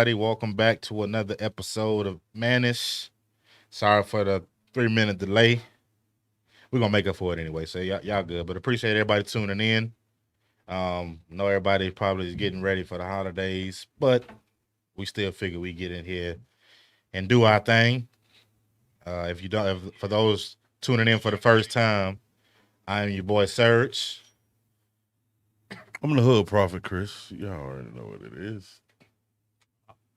everybody. Welcome back to another episode of Mannish. Sorry for the 3 minute delay. We're gonna make up for it anyway, so y'all good. But appreciate everybody tuning in. Know everybody probably is getting ready for the holidays, but we still figure we get in here and do our thing. If you don't, for those tuning in for the first time, I am your boy Serge. I'm the hood prophet, Chris. Y'all already know what it is.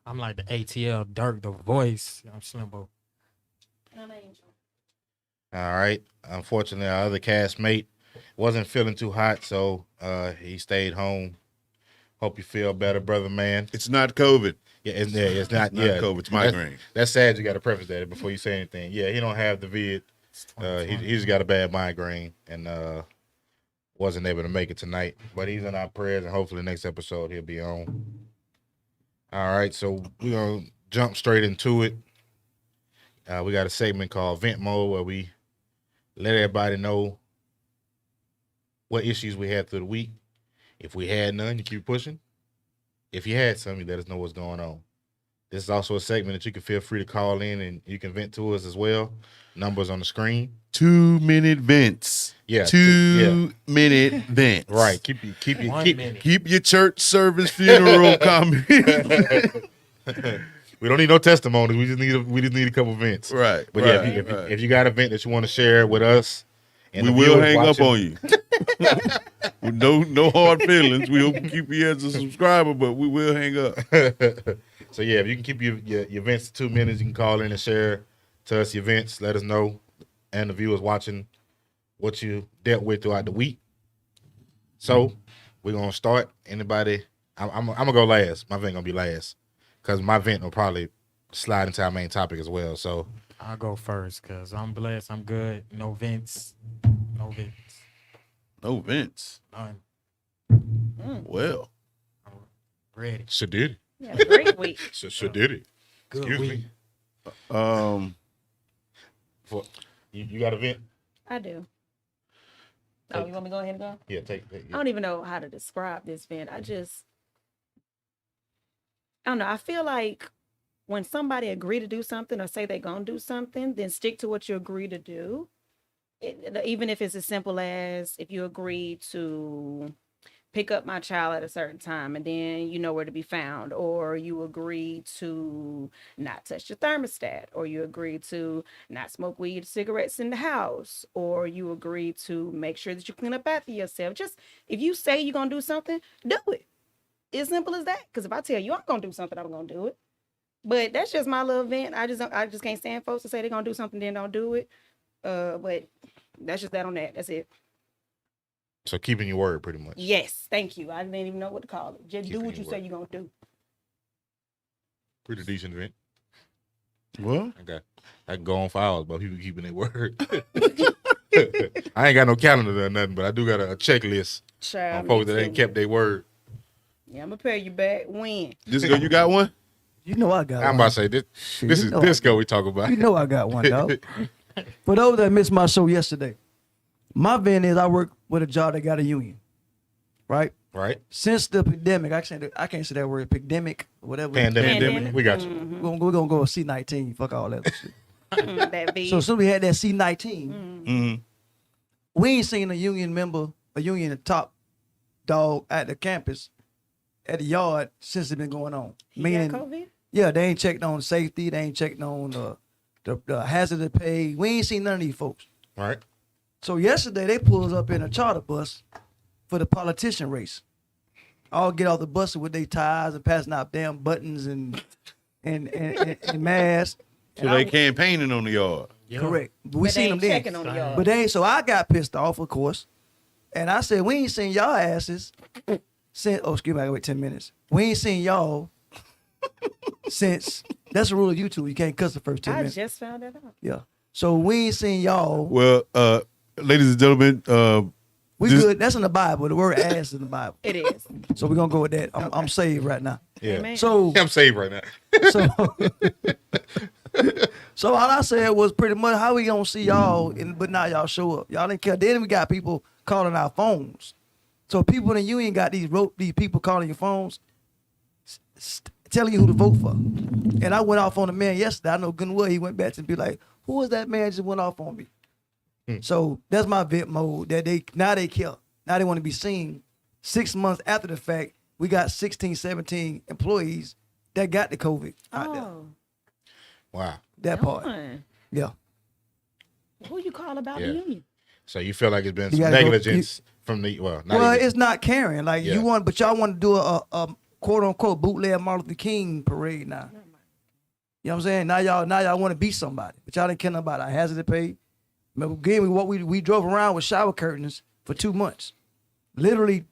I'm like the ATL Dirk, the voice. I'm Slimbo. I'm Angel. All right. Unfortunately, our other castmate wasn't feeling too hot, so he stayed home. Hope you feel better, brother man. It's not COVID. Yeah, it's not. Not Yeah, COVID. It's migraine. That's sad. You got to preface that before you say anything. Yeah, he don't have the vid. He just got a bad migraine and wasn't able to make it tonight. But he's in our prayers, and hopefully next episode he'll be on. All right, so we're gonna jump straight into it. We got a segment called Vent Mode where we let everybody know what issues we had through the week. If we had none, you keep pushing. If you had some, you let us know what's going on. This is also a segment that you can feel free to call in and you can vent to us as well. Numbers on the screen. 2-minute vents. Yeah. 2-minute vents. Right. Keep your church service funeral comment. We don't need no testimonies. We just need a couple vents. Right. But right, if you got a vent that you want to share with us, and we will hang up on you. With no hard feelings. We'll keep you as a subscriber, but we will hang up. So yeah, if you can keep your vents to 2 minutes, you can call in and share to us your vents. Let us know, and the viewers watching, what you dealt with throughout the week. So we're gonna start. Anybody? I'm gonna go last. My vent gonna be last because my vent will probably slide into our main topic as well. So I'll go first because I'm blessed. I'm good. No vents. No vents. No vents. None. Well. I'm ready. sure did it. Yeah, great week. Sure did it. Good Excuse week. me. You got a vent? I do. Oh, you want me to go ahead and go? Yeah, take I don't even know how to describe this vent. I don't know. I feel like when somebody agree to do something or say they're going to do something, then stick to what you agree to do. Even if it's as simple as if you agree to pick up my child at a certain time and then you know where to be found, or you agree to not touch the thermostat, or you agree to not smoke weed, cigarettes in the house, or you agree to make sure that you clean up after yourself. Just if you say you're going to do something, do it. It's simple as that. Because if I tell you I'm going to do something, I'm going to do it. But that's just my little vent. I just can't stand folks to say they're going to do something, then don't do it. But that's just that on that. That's it. So keeping your word, pretty much. Yes, thank you. I didn't even know what to call it. Just Keeping do what your you say word. you're gonna do. Pretty decent vent. Well. I can go on for hours about people keeping their word. I ain't got no calendar or nothing, but I do got a checklist Child, on folks me that ain't too. kept their word. Yeah, I'm gonna pay you back when. Disco, you got one? You know I got I'm one. about to say this. Shit, This you is know disco we talk about. You know I got one, dog. For those that missed my show yesterday, my vent is I work with a job that got a union, right? Right? Since the pandemic, I can't say that word, pandemic, whatever. Pandemic. We got you. We're gonna go with C-19. Fuck all that shit. That V. So since we had that C-19, Mm-hmm. we ain't seen a union top dog at the campus, at the yard since it's been going on. He Meaning, got COVID? yeah, they ain't checked on safety. They ain't checked on the hazard of pay. We ain't seen none of these folks. Right? So yesterday they pulled us up in a charter bus for the politician race. All get off the bus with their ties and passing out damn buttons and masks. So they campaigning on the yard. Yeah. Correct. But we But they seen them ain't then. checking on the yard. But they ain't. So I got pissed off, of course, and I said we ain't seen y'all asses since. Oh, excuse me, I gotta wait 10 minutes. We ain't seen y'all since. That's the rule of YouTube. You can't cuss the first 10 I minutes. just found that out. Yeah. So we ain't seen y'all. Well, ladies and gentlemen, We this- good. That's in the Bible. The word ass is in the Bible. It is. So we're gonna go with that. I'm saved right now. Yeah. Amen. So I'm saved right now. so so all I said was pretty much how we gonna see y'all, but now y'all show up. Y'all didn't care. Then we got people calling our phones. So people in the union got these people calling your phones. telling you who to vote for. And I went off on a man yesterday. I know good and well he went back to be like, who was that man just went off on me? So that's my vent mode that they care. Now they want to be seen. 6 months after the fact, we got 16, 17 employees that got the COVID out there. Oh, Wow. That part. darn. Yeah. Who you call about Yeah. the union? So you feel like it's been You some gotta go- negligence from the not Well, even- it's not caring. Like Yeah. but y'all want to do a quote unquote bootleg Martin Luther King parade now. You know what I'm saying? Now y'all want to be somebody, but y'all didn't care about our hazard pay. Again, what we drove around with shower curtains for 2 months, literally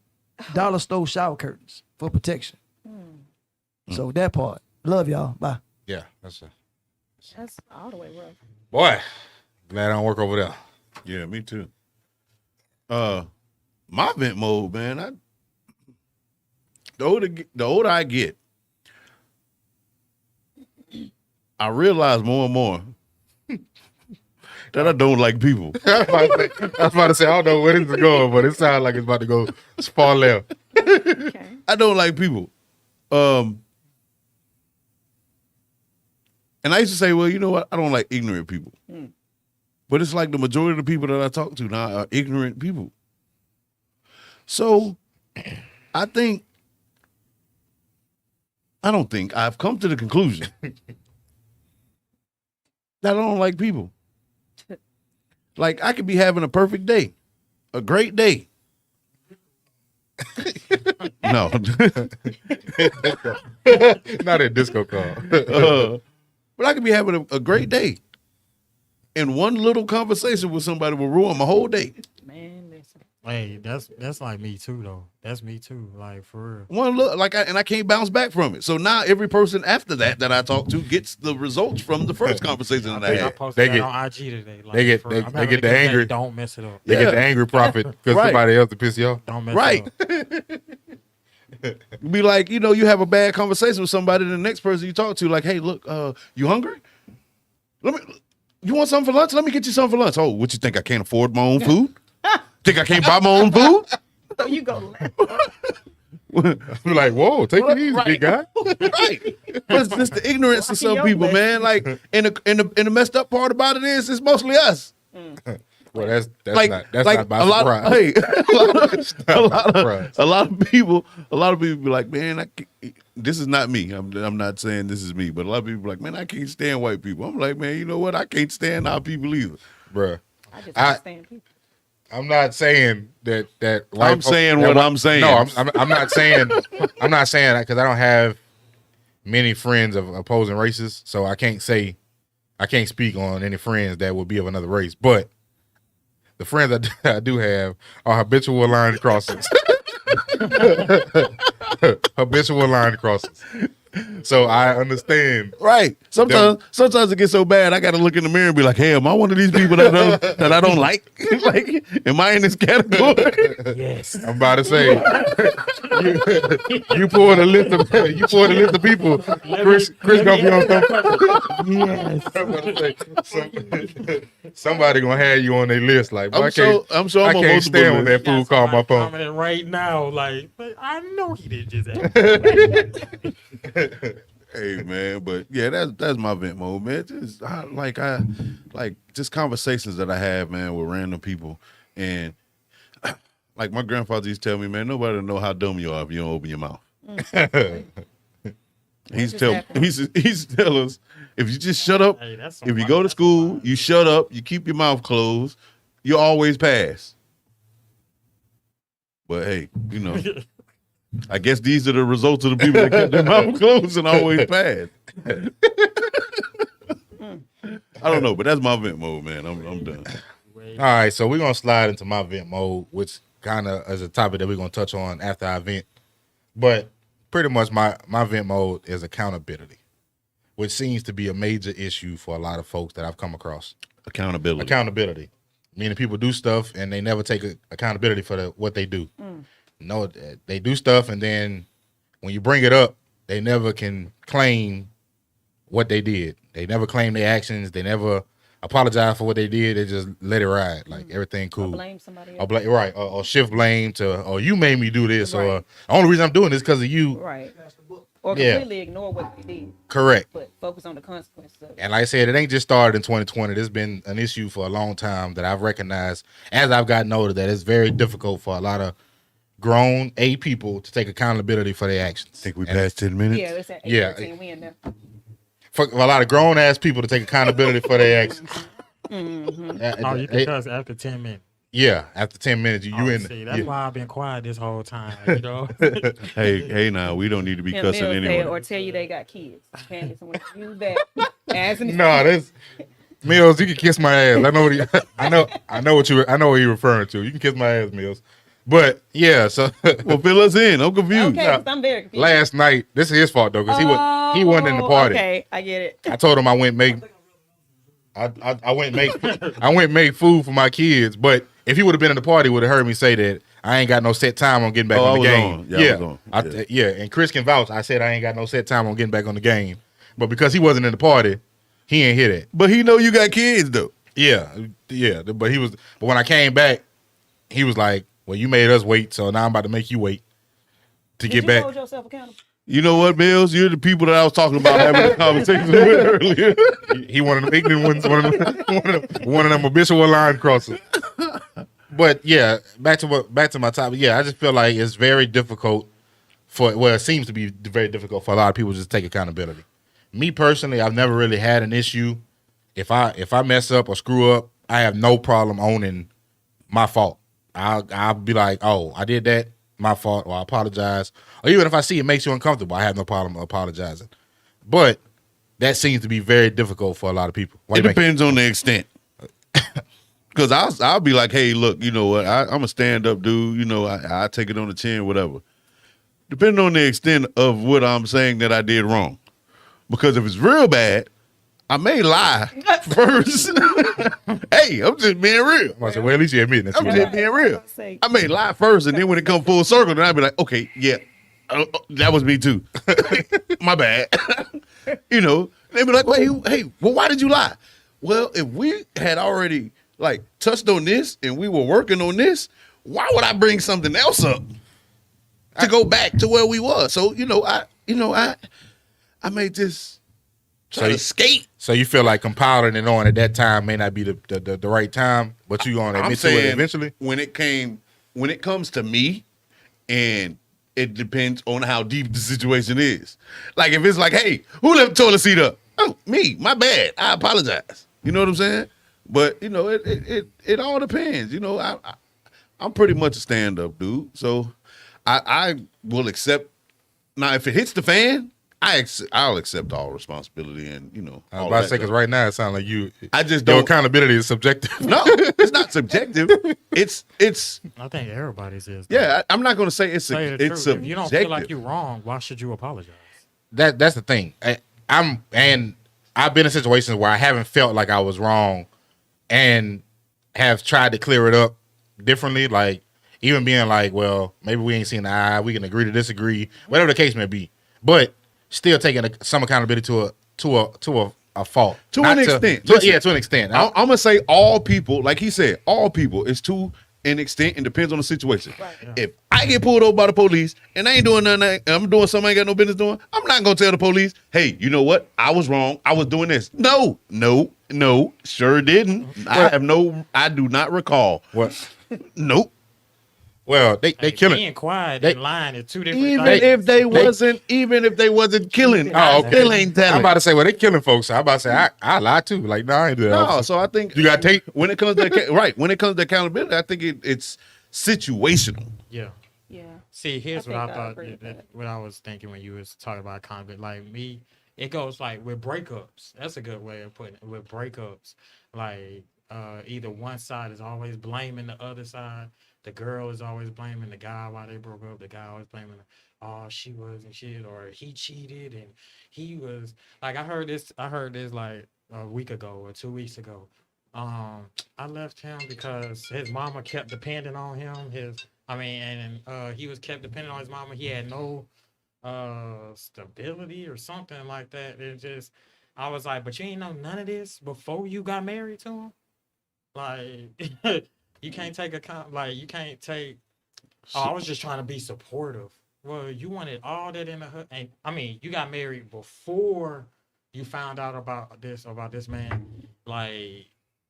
dollar store shower curtains for protection. So that part, love y'all. Bye. yeah, that's all the way rough. boy. Glad I don't work over there. Yeah, me too. My vent mode, man. The older I get, I realize more and more that I don't like people. I was about to say, I don't know where this is going, but it sounds like it's about to go far left. Okay. I don't like people. And I used to say, well, you know what? I don't like ignorant people. But it's like the majority of the people that I talk to now are ignorant people. So I've come to the conclusion that I don't like people. Like I could be having a perfect day, a great day. No. Not a disco call. But I could be having a great day. And one little conversation with somebody will ruin my whole day. Man, listen. Hey, that's like me too though. That's me too. Like for real. One look, and I can't bounce back from it. So now every person after that I talk to gets the results from the first conversation that I I had. posted They that get- on IG today. Like, they get- for they- real. I'm they having get a the good day. angry- Don't mess it up. They Yeah. get the angry prophet because Right. somebody else to piss you off. Don't mess Right. it up. Be like, you have a bad conversation with somebody, the next person you talk to, like, hey, look, you hungry? You want something for lunch? Let me get you something for lunch. Oh, what you think? I can't afford my own food? Think I can't buy my own food? So you go left. Be like, whoa, take it easy, big guy. Right. But it's just the ignorance of some Your people, blessing. man. Like, and the messed up part about it is it's mostly us. Well, that's Like, not by a lot surprise. of, hey, surprise. a lot of people be like, man, this is not me. I'm not saying this is me, but a lot of people be like, man, I can't stand white people. I'm like, man, you know what? I can't stand our people either. Bruh. I just I- understand people. I'm not saying that white I'm folk- saying that what white- I'm saying. No, I'm not saying that because I don't have many friends of opposing races, so I can't speak on any friends that would be of another race. But the friends I do have are habitual line crossers. Habitual line crossers. So I understand. Right. Sometimes it gets so bad I gotta look in the mirror and be like, hey, am I one of these people that I don't like? Like, am I in this category? Yes. I'm about to say you pull the list of people. Chris gonna be on something. Yes. I'm about to say, somebody gonna have you on their list. Like, boy, I'm sure I I'm can't on multiple stand when lists. that fool call my phone. Commenting right now, like, but I know he didn't just ask. Hey man, but yeah, that's my vent mode, man. Just just conversations that I have, man, with random people, and like my grandfather used to tell me, man, nobody know how dumb you are if you don't open your mouth. He's just tell happened? he's tell us if you just shut up, Hey, that's some if you go to that's school, fine. you shut up, you keep your mouth closed, you always pass. But hey, I guess these are the results of the people that kept their mouth closed and always pass. I don't know, but that's my vent mode, man. I'm done. All right, so we're gonna slide into my vent mode, which kind of is a topic that we're gonna touch on after I vent. But pretty much my vent mode is accountability, which seems to be a major issue for a lot of folks that I've come across. Accountability, meaning people do stuff and they never take accountability for what they do. No, they do stuff, and then when you bring it up, they never can claim what they did. They never claim their actions. They never apologize for what they did. They just let it ride, like everything cool. Or blame somebody Or else. or shift blame to, you made me do this, or Right. the only reason I'm doing this because of you. Right. or Yeah. completely ignore what they did, Correct. but focus on the consequences of it. And like I said, it ain't just started in 2020. There's been an issue for a long time that I've recognized as I've gotten older that it's very difficult for a lot of grown people to take accountability for their actions. Think we And passed 10 minutes? Yeah, it's at Yeah. 8:13. We in there. for a lot of grown ass people to take accountability for their actions. Oh, you can cuss after 10 minutes. Yeah, after 10 minutes, you in. See, that's why I've been quiet this whole time. You know, Hey, now we don't need to be Him cussing Mills anyway. said, or tell you they got kids. Candace, when you that as an No, that's Mills. You can kiss my ass. I know what I know what you're referring to. You can kiss my ass, Mills. But yeah, so Well, fill us in. I'm confused. Okay, 'cause I'm very confused. last night, this is his fault though, because he wasn't in the party. Okay, I get it. I told him I went make food for my kids, but if he would have been in the party, would have heard me say that I ain't got no set time on getting back Oh, on the I was game. on. Yeah, I was on. Yeah, and Chris can vouch. I said I ain't got no set time on getting back on the game, but because he wasn't in the party, he ain't hear that. But he know you got kids though. Yeah. But when I came back, he was like, "Well, you made us wait, so now I'm about to make you wait to Did get you back." hold yourself accountable? You know what, Mills? You're the people that I was talking about having a conversation with earlier. He one of them ignorant ones, one of them habitual line crossers. But yeah, back to my topic. Yeah, I just feel like it's very difficult it seems to be very difficult for a lot of people to just take accountability. Me personally, I've never really had an issue. If I mess up or screw up, I have no problem owning my fault. I'll be like, oh, I did that, my fault, or I apologize. Or even if I see it makes you uncomfortable, I have no problem apologizing. But that seems to be very difficult for a lot of people. It depends on the extent. Because I'll be like, hey, look, you know what? I'm a stand-up dude. You know, I take it on the chin, whatever. Depending on the extent of what I'm saying that I did wrong. Because if it's real bad, I may lie first. Hey, I'm just being real. I said, well, at least you admit that. I'm just being real. I may lie first, and then when it comes full circle, then I'll be like, okay, yeah, that was me too. My bad. You know, they be like, hey, well, why did you lie? Well, if we had already like touched on this and we were working on this, why would I bring something else up to go back to where we were? So, I may just try to skate. So you feel like compiling it on at that time may not be the right time, but you gonna admit to it eventually? When it comes to me, and it depends on how deep the situation is. Like if it's like, hey, who left the toilet seat up? Oh, me, my bad. I apologize. You know what I'm saying? But you know, it all depends. You know, I'm pretty much a stand-up dude, so I will accept. Now, if it hits the fan, I'll accept all responsibility, and you know. I was about to say, because right now it sounds like your accountability is subjective. No, it's not subjective. It's. I think everybody's is. Yeah, I'm not going to say it's Say the it's truth. subjective. If you don't feel like you're wrong, why should you apologize? That's the thing. I've been in situations where I haven't felt like I was wrong, and have tried to clear it up differently. Like even being like, well, maybe we ain't seen the eye. We can agree to disagree, whatever the case may be. But still taking some accountability to a fault. To an extent. To an extent. I'm going to say all people, like he said, all people is to an extent and depends on the situation. Right. Yeah. If I get pulled over by the police and I ain't doing nothing, I'm doing something I ain't got no business doing, I'm not going to tell the police, hey, you know what? I was wrong. I was doing this. No, sure didn't. I do not recall. What? Nope. Well, they killing. Being quiet and lying is two different Even things. if they wasn't killing, Oh, okay. still ain't telling. I'm about to say, well, they killing folks. So I'm about to say, I lied too. Like, no, I ain't do that. No, officer. so I think You got tape? when it comes to when it comes to accountability, I think it's situational. Yeah. Yeah. See, here's I what I think I thought. agree with that. What I was thinking when you was talking about conflict, like me, it goes like with breakups. That's a good way of putting it. With breakups, like either one side is always blaming the other side. The girl is always blaming the guy why they broke up. The guy always blaming, oh, she wasn't shit, or he cheated and he was like. I heard this like a week ago or 2 weeks ago. I left him because his mama kept depending on him. He was kept depending on his mama. He had no stability or something like that. I was like, but you ain't know none of this before you got married to him. Like, you can't take account. Like, you can't take. Oh, I was just trying to be supportive. well, you wanted all that in the and I mean, you got married before you found out about this man. Like,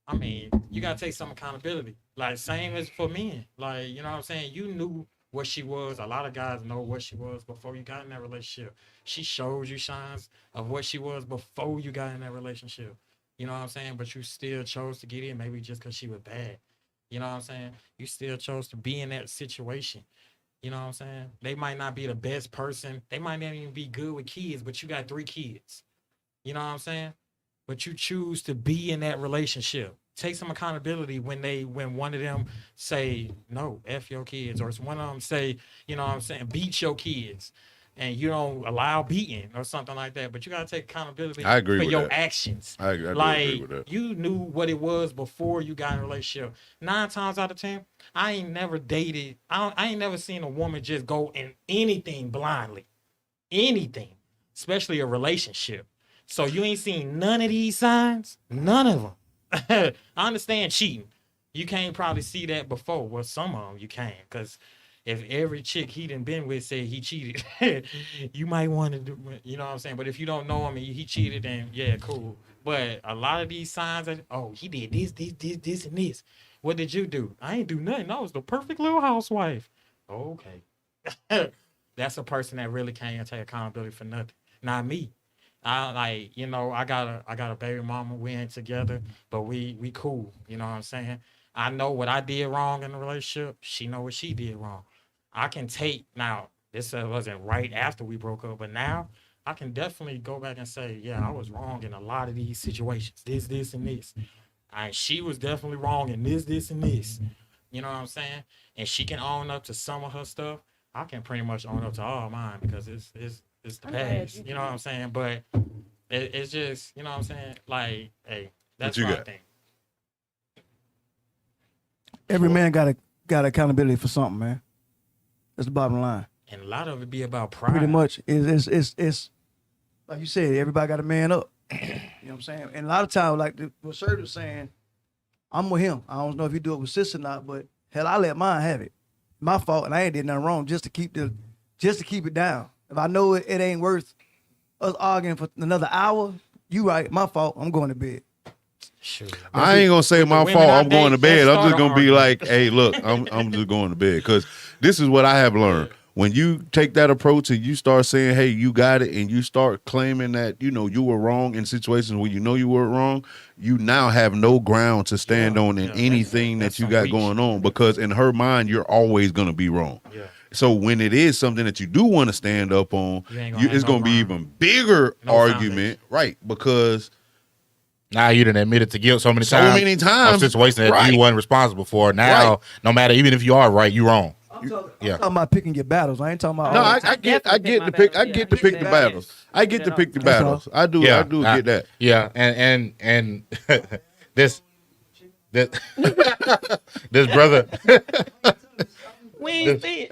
I mean, you gotta take some accountability. Like, same as for men. Like, you know what I'm saying? You knew what she was. A lot of guys know what she was before you got in that relationship. She showed you signs of what she was before you got in that relationship. You know what I'm saying? But you still chose to get in, maybe just because she was bad. You know what I'm saying? You still chose to be in that situation. You know what I'm saying? They might not be the best person. They might not even be good with kids, but you got 3 kids. You know what I'm saying? But you choose to be in that relationship. Take some accountability when one of them say, no, F your kids, or one of them say, you know what I'm saying, beat your kids. And you don't allow beating or something like that. But you gotta take accountability I agree for with your that. actions. I do Like, agree with that. you knew what it was before you got in a relationship. 9 times out of 10, I ain't never dated. I ain't never seen a woman just go in anything blindly. Anything. Especially a relationship. So you ain't seen none of these signs? None of them. I understand cheating. You can't probably see that before. Well, some of them you can, because if every chick he done been with said he cheated, you might want to do, you know what I'm saying? But if you don't know him and he cheated, then yeah, cool. But a lot of these signs that, oh, he did this, and this. What did you do? I ain't do nothing. I was the perfect little housewife. Okay. That's a person that really can't take accountability for nothing. Not me. I like, you know, I got a baby mama. We ain't together, but we cool. You know what I'm saying? I know what I did wrong in the relationship. She know what she did wrong. I can take now. This wasn't right after we broke up, but now I can definitely go back and say, yeah, I was wrong in a lot of these situations. This, and this. And she was definitely wrong in this, and this. You know what I'm saying? And she can own up to some of her stuff. I can pretty much own up to all mine because it's the I'm glad past. you You know what I'm saying? But it's just, you know what I'm saying? Like, hey, that's you what I got? think. Every man got accountability for something, man. That's the bottom line. And a lot of it be about pride. Pretty much, it's like you said. Everybody got a man up. You know what I'm saying? And a lot of times, like what Sir was saying, I'm with him. I don't know if you do it with sis or not, but hell, I let mine have it. My fault, and I ain't did nothing wrong just to keep it down. If I know it ain't worth us arguing for another hour, you right. My fault. I'm going to bed. Sure. I ain't gonna say With the my women fault. I I'm going to date, bed. let's I'm just start gonna an be argument. like, hey, look, I'm just going to bed because this is what I have learned. When you take that approach and you start saying, hey, you got it, and you start claiming that you know you were wrong in situations where you know you were wrong, you now have no ground to stand on in anything that's that you some got weak going shit. on because in her mind you're always gonna be wrong. Yeah. So when it is something that you do want to stand up on, You ain't gonna have it's no going to be ground. even bigger No argument, right? Because Now you done admitted to guilt so many So times. many times. On situations that Right. you wasn't responsible for. Now, Right. no matter, even if you are right, you wrong. I'm talking Yeah. about picking your battles. I ain't talking about. no, all I that. get definitely to pick pick. my I battles, get to yeah. pick the Pick battles. battles. I get to pick the That's battles. I do get that. Yeah, and this this brother We ain't see it.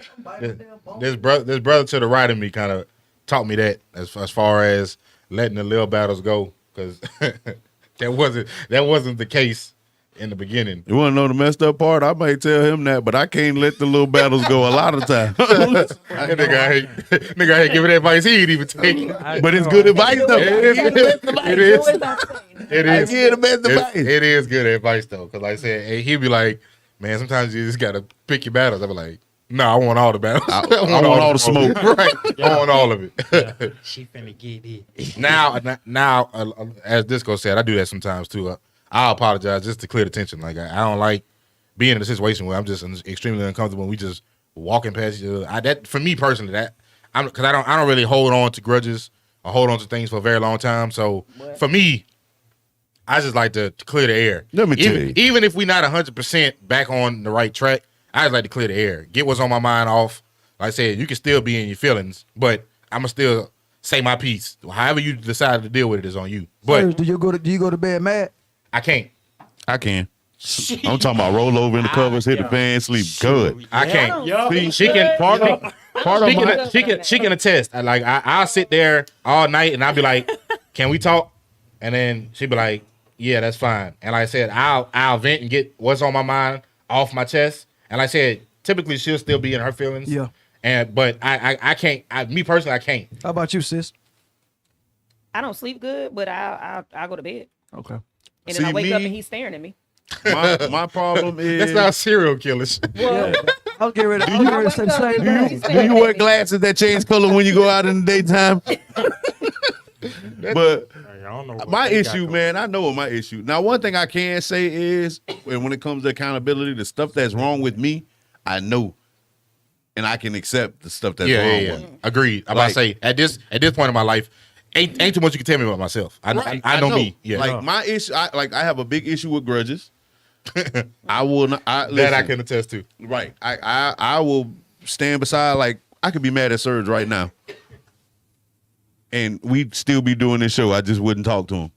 this brother to the right of me kind of taught me that as far as letting the little battles go, because that wasn't the case in the beginning. You want to know the messed up part? I might tell him that, but I can't let the little battles go a lot of times. That nigga ain't giving advice he ain't even take. But it's good advice though. It is. It I is. give the best advice. It is good advice though, because like I said, hey, he'd be like, "Man, sometimes you just gotta pick your battles." I'd be like, "No, I want all the battles. I want all the smoke. Right? I want all of it." Yeah. She finna get it. Now, as Disco said, I do that sometimes too. I apologize just to clear the tension. Like I don't like being in a situation where I'm just extremely uncomfortable and we just walking past each other. That for me personally, because I don't really hold on to grudges or hold on to things for a very long time. So for me, I just like to clear the air. Let me tell you. Even if we're not 100% back on the right track, I just like to clear the air, get what's on my mind off. Like I said, you can still be in your feelings, but I'm gonna still say my piece. However you decide to deal with it is on you. But do you go to bed mad? I can't. I can. I'm talking about roll over in the covers, hit the fan, sleep good. I can't. Yeah. She can. Part of my She can attest. I'll sit there all night and I'll be like, "Can we talk?" And then she'll be like, "Yeah, that's fine." And like I said, I'll vent and get what's on my mind off my chest. And like I said, typically she'll still be in her feelings. Yeah. But I can't. Me personally, I can't. How about you, sis? I don't sleep good, but I go to bed. Okay. And See, then I wake up me- and he's staring at me. My problem is. That's not serial killers. Well, Yeah. I was getting ready. I was getting ready to say the same Do thing. Do you wear glasses that change color when you go out in the daytime? But I don't know what my they got issue, going. man, I know what my issue. Now, one thing I can say is, when it comes to accountability, the stuff that's wrong with me, I know, and I can accept the stuff that's wrong with me. Agreed. I'm about to say at this point in my life, ain't too much you can tell me about myself. I know me. Yeah, Like my issue, I have a big issue with grudges. I will not. that I listen, can attest to. Right. I will stand beside. Like, I could be mad at Serge right now, and we'd still be doing this show. I just wouldn't talk to him.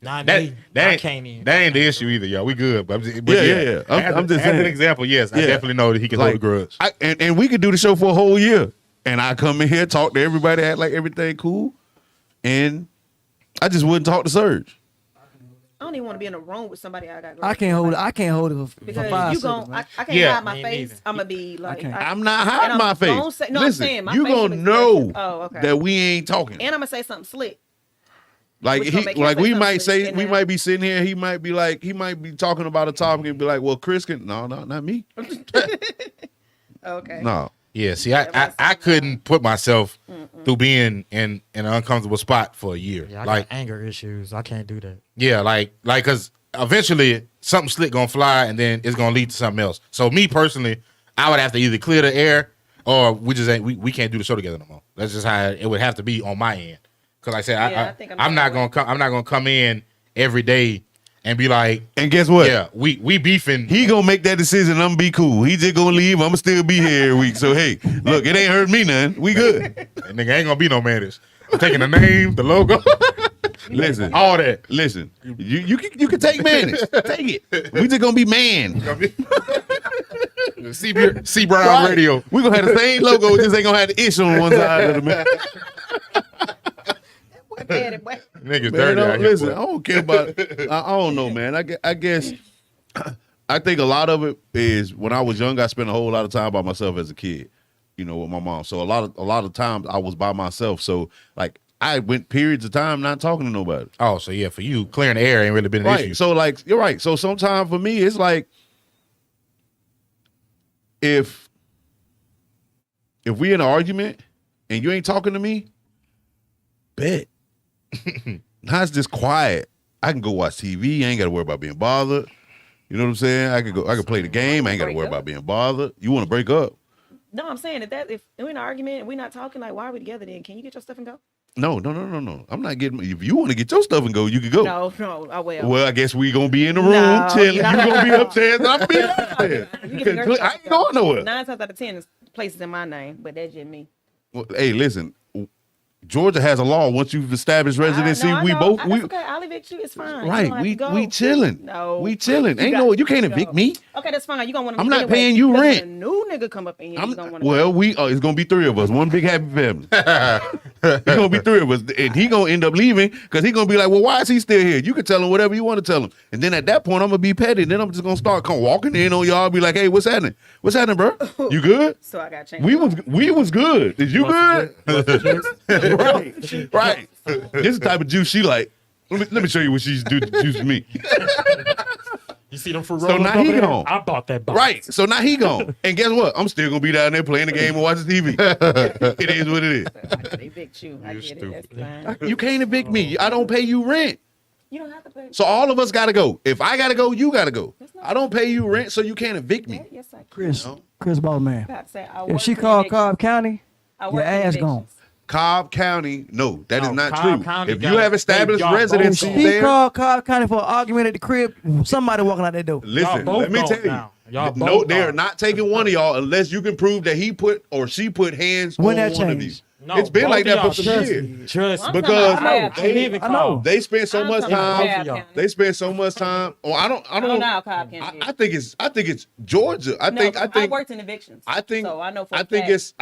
Not That me. that I ain't, can't even. that ain't the issue either, y'all. We good. But Yeah. I'm just as an saying. example, yes, I Yeah. definitely know that he can hold a grudge. And we could do the show for a whole year, and I come in here, talk to everybody, act like everything cool, and I just wouldn't talk to Serge. I don't even want to be in a room with somebody I got. I can't hold it. I can't hold it for because 5 you seconds. gon' Man. I can't Yeah. hide my Me face. neither. I'm gonna be like, can't. I'm not and hiding I'm my face. gonna say- no, I'm Listen, saying my you facial gonna know expression. Oh, okay. that we ain't talking. and I'm gonna say something slick. Like which gonna make him like say we something might slick say, in we there. might be sitting here. He might be talking about a topic and be like, "Well, Chris can." No, not me. Okay. No. Yeah, see, I couldn't put myself through being in an uncomfortable spot for a year. Yeah, I like, got anger issues. I can't do that. yeah, like, because eventually something slick gonna fly, and then it's gonna lead to something else. So me personally, I would have to either clear the air, or we just ain't we can't do the show together no more. That's just how it would have to be on my end. Because like I said, Yeah, I think I'm not that gonna way. come. I'm not gonna come in every day and be like, And guess what? yeah, we beefing. He gonna make that decision. I'm gonna be cool. He just gonna leave. I'm gonna still be here every week. So hey, look, it ain't hurt me none. We good. And nigga ain't gonna be no Mannish. I'm taking the name, the logo, Listen, all that. listen. You can take Mannish. Take it. We just gonna be man. C Brown Right. Radio. We gonna have the same logo. Just ain't gonna have the ish on one side of the man. Niggas Man, dirty out here. listen, boy. I don't care about. I don't know, man. I guess. I think a lot of it is when I was young. I spent a whole lot of time by myself as a kid, with my mom. So a lot of times I was by myself. So like I went periods of time not talking to nobody. Oh, so yeah, for you, clearing the air ain't really been an Right. issue. So like you're right. So sometimes for me it's like if we in an argument and you ain't talking to me, bet. Now it's just quiet. I can go watch TV. I ain't got to worry about being bothered. You know what I'm saying? I can play the game. I ain't got to worry about being bothered. You want to break up? No, I'm saying that if we're in an argument and we're not talking, like, why are we together then? Can you get your stuff and go? No. I'm not getting. If you want to get your stuff and go, you can go. No, I will. Well, I guess we gonna be in the room No, chilling. You no. gonna be upstairs, and I'm be upstairs. You get your 'Cause stuff I ain't and go. going nowhere. 9 times out of 10 is places in my name, but that's just me. Well, hey, listen, Georgia has a law. Once you've established residency, I we know. both That's okay. I'll evict you. It's fine. You right. don't have to go. We chilling. No. we chilling. You Ain't got- no. You can't go. evict me. Okay, that's fine. You gonna want to. I'm not paying you rent. A new nigga come up in here. I'm you gonna wanna well. It's gonna be 3 of us. One big happy family. It's gonna be 3 of us, and he gonna end up leaving because he gonna be like, "Well, why is he still here?" You can tell him whatever you want to tell him, and then at that point, I'm gonna be petty. Then I'm just gonna start walking in on y'all, be like, "Hey, what's happening? What's happening, bro? You good?" So I got changed. We was good. Is you good? right. This is the type of juice she like. Let me show you what she's do juice to me. You see them fruit So rollers now over he there? gone. I bought that box. Right. So now he gone. And guess what? I'm still gonna be down there playing the game and watching TV. It is what it is. I can evict you. I get it. That's fine. You can't evict me. I don't pay you rent. You don't have to pay. So all of us gotta go. If I gotta go, you gotta go. I don't pay you rent, so you can't evict me. Yes, I can. Chris Ball man. I say I If work she for called evictions. Cobb County, I your work for ass evictions. gone. Cobb County, no, that is No, not Cobb true. County If you got- have established y'all both If residency gone. she there, called Cobb County for an argument at the crib, somebody walking out that door. listen, Y'all both let me gone tell you. now. Y'all No, both they are gone. not taking one of y'all unless you can prove that he put or she put hands When on that one of you. changed? No, It's been both like of that for y'all some trust years. me. Trust I'm me. talking Because about Cobb I live County. in I know. Cobb. they spend so I'm much talking about time. Cobb y'all. County. They spend so much time. Oh, I don't I don't know how Cobb County is. I think it's Georgia. I No, think I worked in evictions. I think so. I know for I a think fact it's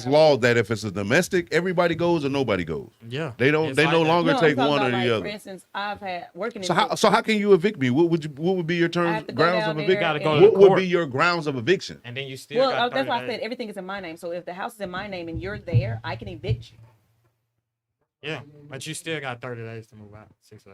that- law that if it's a domestic, everybody goes or nobody goes. Yeah. They don't. It's They like no that. longer No, I'm take talking one or about, the For other. instance, I've had working in So how can you evict me? What would be your I terms have to go grounds down of there eviction? Gotta go and- to What would court. be your grounds of eviction? And then you still Well, got 30 that's why I days. said everything is in my name. So if the house is in my name and you're there, I can evict you. Yeah, but you still got 30 days to move out. 6 days.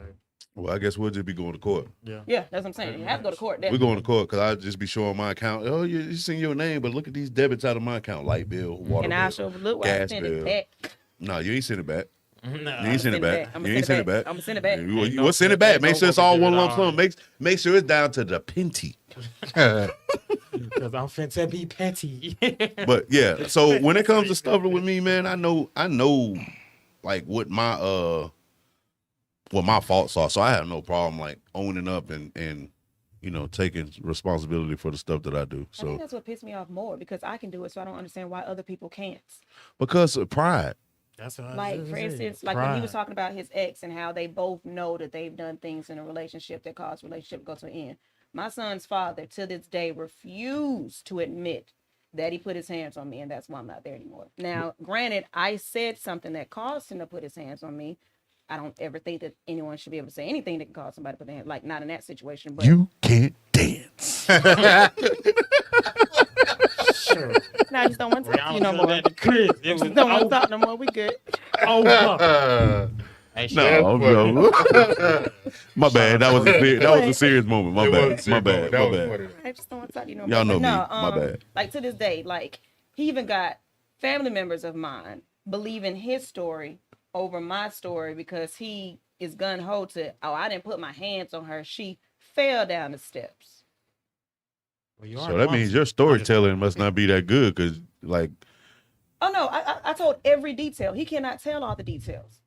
Well, I guess we'll just be going to court. Yeah. Yeah, that's what I'm saying. You have to go to court. We're Definitely. going to court because I just be showing my account. Oh, you seen your name, but look at these debits out of my account: light bill, water And I bill, show look where I gas send bill. it back. No, you ain't send it back. No. You ain't send it back. I'ma You ain't send it back. I'ma send it back. You Ain't no- want send it back. ain't Make no sure it's way to all do one it lump all. sum. Make sure it's down to the penty. Because I'm finna be petty. But yeah, so when it comes to stuff with me, man, I know like what my faults are. So I have no problem like owning up and you know, taking responsibility for the stuff that I do. I think So that's what pissed me off more because I can do it, so I don't understand why other people can't. because of pride. That's what I Like, was for saying. instance, like when he was Pride. talking about his ex and how they both know that they've done things in a relationship that caused relationship to go to an end. My son's father, to this day, refused to admit that he put his hands on me, and that's why I'm not there anymore. Now, granted, I said something that caused him to put his hands on me. I don't ever think that anyone should be able to say anything that can cause somebody to put their hands, like not in that situation. But You can't dance. Sure. no, I just don't want to We talk to all you no said more. that to Chris. It was Just don't want to over. talk no more. We good. Over. Hey, No, my bad. That was a serious moment. My bad. My bad. My bad. I just don't want to talk to you no Y'all more. know But me. My bad. Like to this day, like he even got family members of mine believing his story over my story because he is gun ho to, oh, I didn't put my hands on her. She fell down the steps. Well, you So already that won. means your storytelling must not be that good, because like, Oh no, I told every detail. He cannot tell all the details.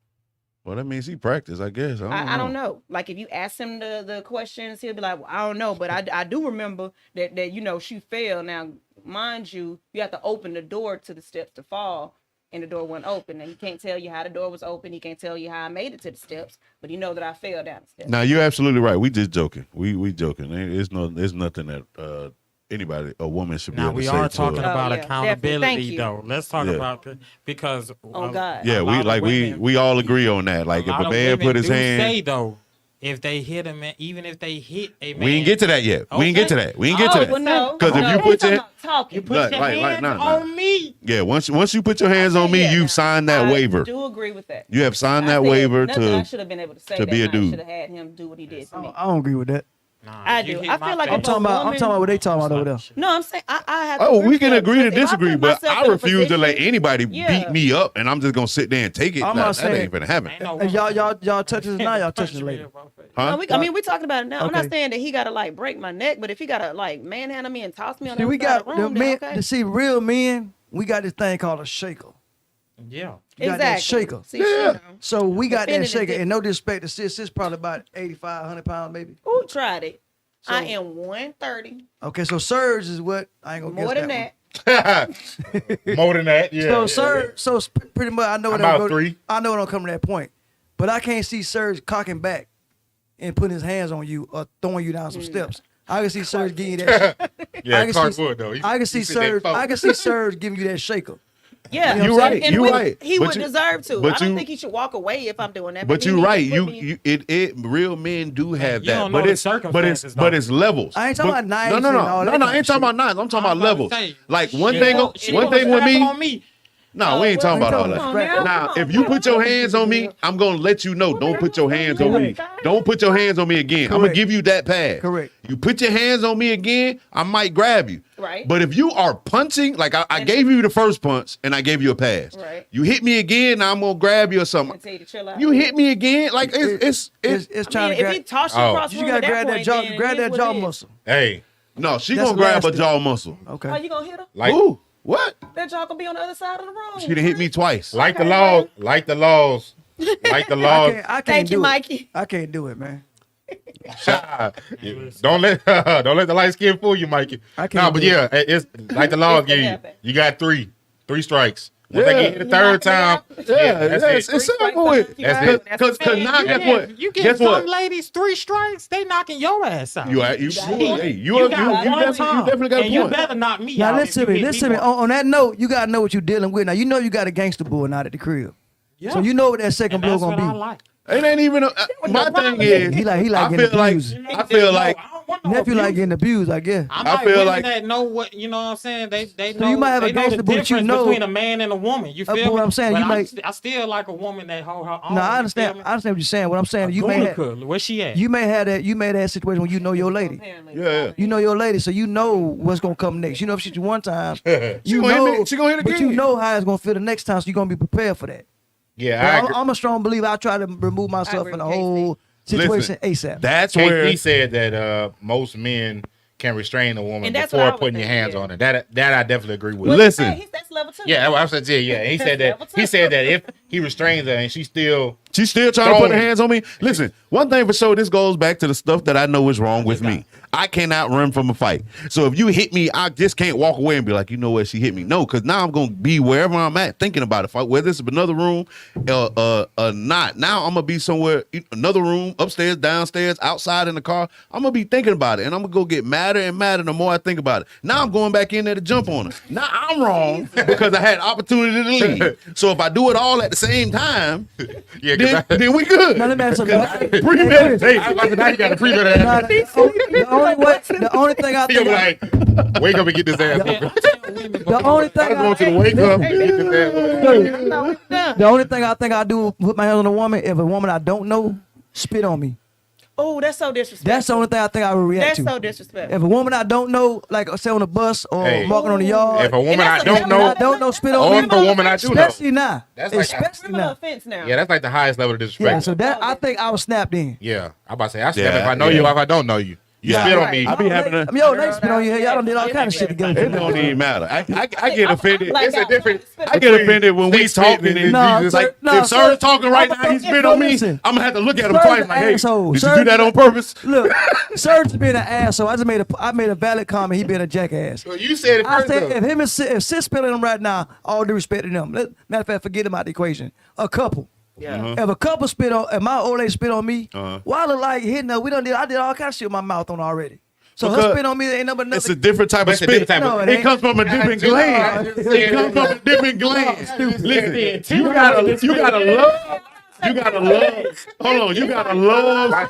well, that means he practiced, I guess. I don't know. Like if you ask him the questions, he'll be like, well, I don't know, but I do remember that you know she fell. Now, mind you, you have to open the door to the steps to fall, and the door wasn't open. And he can't tell you how the door was open. He can't tell you how I made it to the steps, but you know that I fell down the steps. Now you're absolutely right. We just joking. We joking. It's nothing that anybody, a woman should be Now able to we say are to talking her. about yeah, definitely. Thank accountability, you. though. Let's talk Yeah. about because Oh God. Yeah, a we lot of like women- we all agree on that. Like if lot a of man women put his do hand, say though, if they hit a man, even if they hit a man, we ain't get to that yet. We ain't get to Okay. that. We ain't get to Oh, that. well, no. 'Cause if No, you he's put talking your- about talking. you put Like- your like- hands nah. on me. Yeah, once you put your hands on me, Yeah, you've now, signed that I waiver. do agree with that. You have signed I that said waiver nothing I to. should have been able to say to be a that night. dude. Should have had him do what he did to me. I don't agree with that. Nah, I you do. hit I my feel like face. I'm talking about what they talking about over there. No, I'm saying I have. Oh, to we can agree to because if I disagree, put but myself I in a refuse to let position- anybody Yeah. beat me up, and I'm just gonna sit there and take it. I'm Nah, not that saying- ain't gonna happen. Ain't no Hey, y'all touching it now. Y'all touching it punch me later. in my face. Huh? No, I mean, we're talking about it now. I'm not Okay. saying that he got to like break my neck, but if he got to like manhandle me and toss me on See, the we other side got of the the room, men. then okay. To see real men, we got this thing called a shaker. Yeah. You got that Exactly. shaker. See, you know. So we got Defending that is shaker, different. and no disrespect to sis probably about 85, 100 pounds maybe. Who tried it? So- I am 130. Okay, so Surge is what I ain't gonna More guess than that. that. More than that, yeah. So yeah, Surge, so pretty much I know I'm what about 3. I know it don't come to that point, but I can't see Surge cocking back and putting his hands on you or throwing you down some steps. I can see Surge giving you that. Yeah, I can Clark see- would though. He- I can see he sit there Surge. and I can see Surge giving you that shaker. Yeah, You know You what I'm right. And You we- right. He But would you- deserve to. but I don't you- think he should walk away if I'm doing that. But he you're needs to right. put me- It real men do have you that, don't know but the it's circumstances, but though. it's levels. I ain't talking But- about knives No, and all that I kind of ain't talking shit. about knives. I'm talking about I'm about to levels. say, Like one she thing. won't- she One won't thing with strap me. on me. No, we ain't talking about all Come that. on, now. Now, Come if on, you now. put your hands on me, I'm gonna let you know. Don't put your hands on me. Don't put your hands on me again. I'm gonna Correct. give you that pass. Correct. You put your hands on me again, I might grab you. Right. But if you are punching, like I And- gave you the first punch and I gave you a pass. Right. You hit me again, now I'm gonna grab you or I something. tell you to chill out. You hit me again, like it's It's I trying mean, to if he grab. toss you Oh. across the You room gotta at that grab that point, jaw. then it Grab is that what jaw it is. muscle. Hey, no, she That's gonna grab a nasty. jaw muscle. Okay. Oh, you gonna hit her? like Ooh, what? That jaw gonna be on the other side of the room. She done hit me twice. like the Okay, laws, man. like the laws, like the I laws. can't Thank do you, it. Mikey. I can't do it, man. Don't let the light skin fool you, Mikey. I can't No, but do it. yeah, it's like the laws It's gonna give you. happen. You got three strikes. Once they get hit the third time, that's it. it's over with. That's it. Because now, guess what? You get Guess some what? ladies 3 strikes, they knocking your ass out. You definitely got a and you point. better knock me Now out. listen to me. Listen to me. On that note, you gotta know what you're dealing with. Now you know you got a gangster bull out at the crib, so you know what that second and blow that's gonna what I be. like. It ain't even. My thing is, He like I getting feel like abused. I feel like Nephew like getting abused, I guess. I I like feel women like- that know what you know. What I'm saying they So know. you might have a they know gangster the boo, but you difference know- between a man and a woman. You feel but me? what I'm saying, But you might- I still like a woman that hold her own. No, I you understand. feel me? I understand what you're saying. What I'm saying, you may have, Gunica, where she at? you may have that. You may have that situation when you know your lady. yeah. You know your lady, so you know what's gonna come next. You know if she do one time, you gonna hit know. me- she gonna hit but you again. know how it's gonna feel the next time, so you're gonna be prepared for that. Yeah, But I agree. I'm a strong believer. I try to remove myself agree from the with whole situation ASAP. That's where KP said that most men can restrain a woman And that's what I before would putting your think, hands yeah. on her. That I definitely agree with. Well, Listen. That's level 2. Yeah, I said yeah. He said that. He said that if he restrains her and she still she's still trying to put her Throwing. hands on me. Listen, one thing for sure, this goes back to the stuff that I know is wrong with me. I cannot run from a fight. So if you hit me, I just can't walk away and be like, you know what, she hit me. No, because now I'm gonna be wherever I'm at, thinking about it. Whether it's another room, not. Now I'm gonna be somewhere, another room, upstairs, downstairs, outside in the car. I'm gonna be thinking about it, and I'm gonna go get madder and madder the more I think about it. Now I'm going back in there to jump on her. Now I'm wrong because I had opportunity to leave. So if I do it all at the same time, yeah. 'Cause then we good. Now let me ask you something. Premeditate. now you got to premeditate. Now, the only thing I He gonna think, be like, wake up and get this ass. Man, whooping. I tell women the before- only I thing, just want you to wake up and get this ass. whooping. the only thing I think I do put my hands on a woman if a woman I don't know spit on me. Oh, that's so disrespectful. That's the only thing I think I would react That's to. so disrespectful. If a woman I don't know, like say on a bus or Hey. walking on the yard, If a woman that's I don't a- know, I don't know spit or on if me, a woman I do know, especially now, That's like especially Criminal now. offense now. yeah, that's like the highest level of Yeah, disrespect. so that I think I was snapped in. Yeah, I'm about to say I snap Yeah, if I know yeah. you or if I don't know you. You Yeah. spit on Right. me. I be having a. I mean, yo, they spit on you. Y'all done did all kind of shit together. It don't even matter. I get offended. Like It's a that. different. I get offended when we They spit talking and and No, Jesus, sir, like, no, if sir. Sir's talking right now, he spit on me. Listen. I'm gonna have to look at him Sir's twice. an Like, hey, asshole. did you Sir's do that on purpose? Look, Serge being an asshole. I made a valid comment. He being a jackass. Well, you said it I first. said though. if him and Sis, if Sis spilling him right now, all due respect to them. Matter of fact, forget him out the equation. A couple. Yeah. If a couple spit on, if my old lady spit on me, Uh-huh. why I look like hitting her? I did all kind of shit with my mouth on already. So Because her spit on me ain't nothing but It's a nothing. different type of It's a spit. different type No, of. it It ain't. comes from a different just- gland. I just It said comes it. from a different gland. Listen, Stupid. you gotta love. You gotta love. Hold on, you gotta love.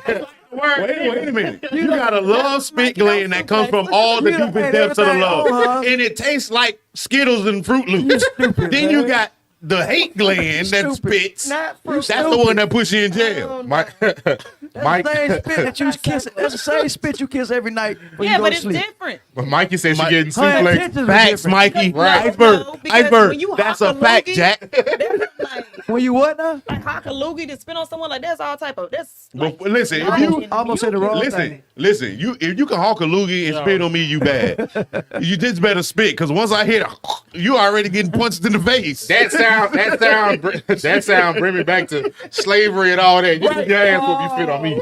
Wait a minute. You gotta love spit gland that comes from all the You done deepest had depths of the everything love, on her. and it tastes like Skittles and Fruit Loops. Then you man. got the hate gland that Stupid. spits. Not fruit. That's the one that puts you in jail. Mike, That's Mike, the same spit that you kiss. That's the same spit you kiss every night when Yeah, you go but to it's sleep. different. but Mikey said she Mike- getting Her suplex. intentions are Facts, different. Mikey. Right. Iceberg. No, because Iceberg. when you That's hawk a a fact, loogie- Jack. That's like When you what now? like hawk a loogie to spit on someone like that's all type of that's like But listen, if I you almost said the wrong listen, thing. listen, if you can hawk a loogie and spit on me, you bad. You just better spit, because once I hit, you already getting punched in the face. That sound bring me back to slavery and all that. You get your ass whooped, you spit on me.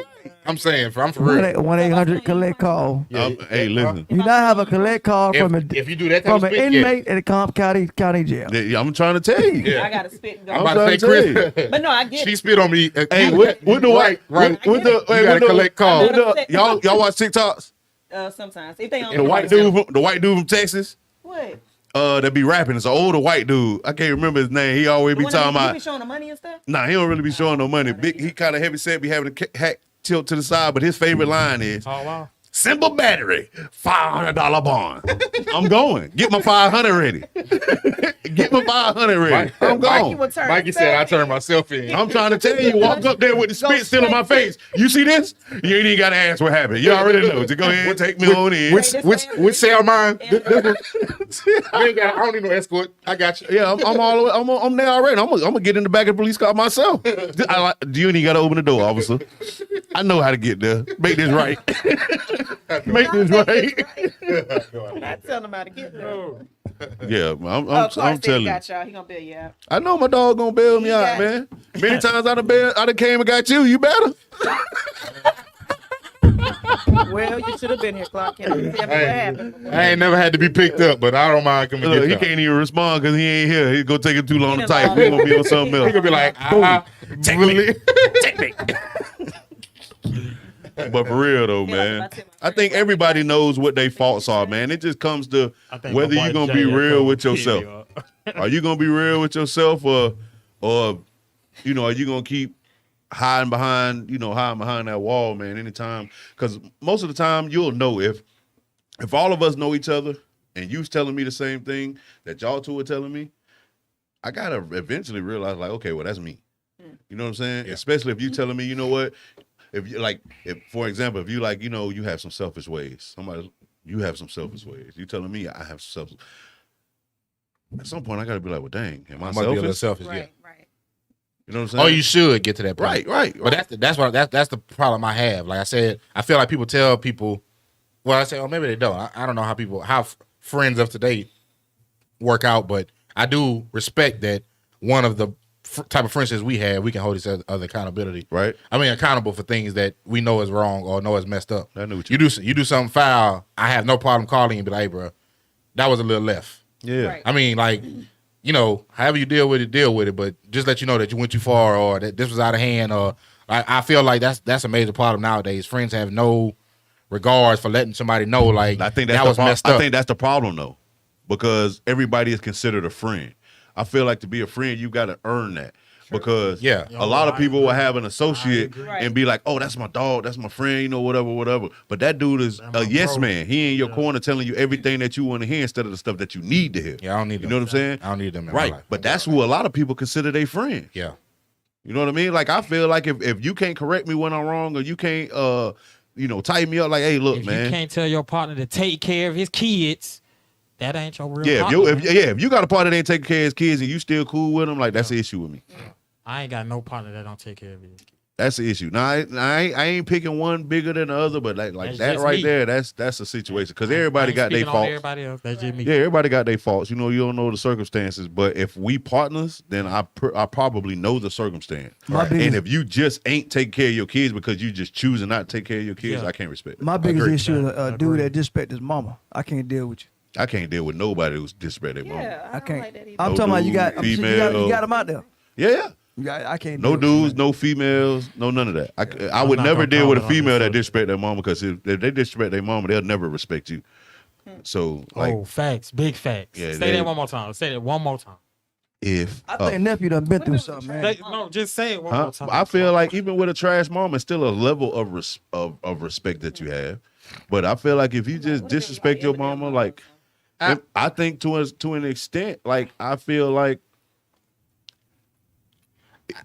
I'm saying, I'm for real. 1-800 collect call. Hey, listen, You now have a collect call from If you do that type from of an spit, yeah. inmate at the County Jail. I'm trying to tell you. Yeah. I gotta spit and go. I'm about to trying say, to tell Chris. But no, I get She it. spit on me. Hey, with the right. with the You gotta collect calls. y'all watch TikToks? Sometimes if they on The white dude from Texas, What? that be rapping. It's an older white dude. I can't remember his name. He always be When talking you about. be showing the money and stuff. Nah, he don't really be showing no money. Big, he kind of heavy set, be having a hat tilt to the side, but his favorite line is, Oh wow. simple battery, $500 bond. I'm going. Get my 500 ready. Get my 500 ready. I'm going. will turn Mikey said I turned myself in. I'm trying to tell you, walk up there with the spit still in my face. You see this? You ain't even got to ask what happened. You already know. Just go ahead and take me on in. Which cell mine? You ain't got. I don't need no escort. I got you. Yeah, I'm all the way. I'm there already. I'm gonna get in the back of the police car myself. You ain't got to open the door, officer. I know how to get there. Make this right. Make this right. I'm not telling them how to get there. Yeah, I'm Clark telling you. got y'all. He gonna bill you out. I know my dog gonna bail me out, got you. man. Many times I done came and got you. You better. Well, you should have been here, Clark. Tell me what happened. I ain't never had to be picked up, but I don't mind coming Look, get he y'all. can't even respond because he ain't here. He's gonna take it too long He to done type. lost He's gonna be on something He else. gonna be like, But for real though, man, I think everybody knows what their faults are, man. It just comes to I think whether my boy you're gonna Jay be will real come with pick yourself. you up. Are you gonna be real with yourself, or you know, are you gonna keep hiding behind that wall, man? Anytime, because most of the time you'll know if all of us know each other and you's telling me the same thing that y'all two are telling me, I gotta eventually realize, like, okay, well, that's me. You know what I'm saying? Yeah. Especially if you telling me, you know what? If you like, if for example, if you like, you know, you have some selfish ways. You have some selfish ways. You telling me I have selfish. At some point, I gotta be like, well, dang, am I I might be a little selfish? selfish, yeah. Right. You know what I'm saying? Oh, you should get to that point. right. But that's the problem I have. Like I said, I feel like people tell people. Well, I say, oh, maybe they don't. I don't know how friends of today work out, but I do respect that one of the type of friendships we have, we can hold each other accountability. Right. I mean, accountable for things that we know is wrong or know is messed up. I knew what You do something foul, I have no problem calling you and be like, hey, bro, that was a little left. Yeah. Right. I mean, like, you know, however you deal with it, but just let you know that you went too far or that this was out of hand. Or I feel like that's a major problem nowadays. Friends have no regards for letting somebody know, like, I think that was messed up. I think that's the problem though, because everybody is considered a friend. I feel like to be a friend, you got to earn that. Because Yeah. a lot of people will have an I associate agree. and be like, oh, that's my dog, that's my friend, you know, whatever. But that dude is That's my a yes bro. man. He in your corner telling you everything that you want to hear instead of the stuff that you need to hear. Yeah, I don't need You them. know what I'm saying? I don't need them in my Right. life. But that's who a lot of people consider their friend. Yeah. You know what I mean? Like, I feel like if you can't correct me when I'm wrong, or you can't tighten me up, like, hey, look, If man. you can't tell your partner to take care of his kids, that ain't your real Yeah, partner. man. if you got a partner that ain't taking care of his kids and you still cool with him, like, that's the issue with me. I ain't got no partner that don't take care of his kids. That's the issue. Now, I ain't picking one bigger than the other, but like That's that just right me. there, that's a situation because I everybody ain't got their speaking on faults. Everybody else, that's just me. Yeah, everybody got their faults. You know, you don't know the circumstances, but if we partners, then I probably know the circumstance. My biggest- And if you just ain't taking care of your kids because you just choosing not to take care of your kids, Yeah. I can't respect it. My biggest Agree. issue is a dude Agree. that disrespect his mama. I can't deal with you. I can't deal with nobody who's disrespect their mama. Yeah, I don't can't. like that either. I'm No talking about dude, you got female. you got them out there. Yeah. I can't. No deal with dudes, you, no females, no none of that. I I'm would not never gonna deal with a comment on female this that subject. disrespect their mama because if they disrespect their mama, they'll never respect you. So, like, Oh, facts, big facts. Yeah, Say they- that one more time. Say that one more time. if I think nephew done been through something, man. No, just say it one Huh? more time. I feel like even with a trash mom, it's still a level of of respect that you have. But I feel like if you just disrespect your mama, like I think to an extent, like I feel like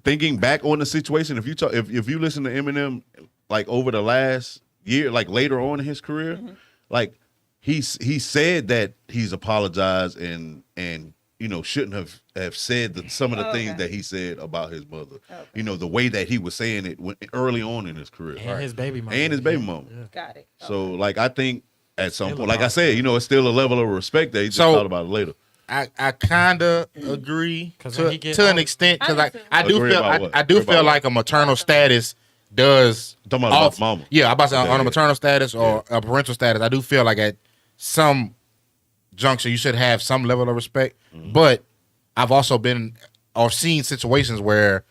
thinking back on the situation, if you talk, if you listen to Eminem, like over the last year, like later on in his career, like he said that he's apologized and you know shouldn't have said some of the things that he said about his mother. You know, the way that he was saying it early on in his career, and his baby mama. and his baby mama. Yeah. Got it. So like I think at some Still point, like I about said, you know, it's still a level of respect that he just So- thought about it later. I kind of agree 'Cause when he get to an older- extent because I do too. I do Agree feel about what? I do Agree about feel what? like a maternal status does Talking about mama. Yeah, I'm about to say Okay, on a yeah. maternal status or a parental status. I do feel like at some juncture you should have some level of respect. Mm-hmm. But I've also been or seen situations where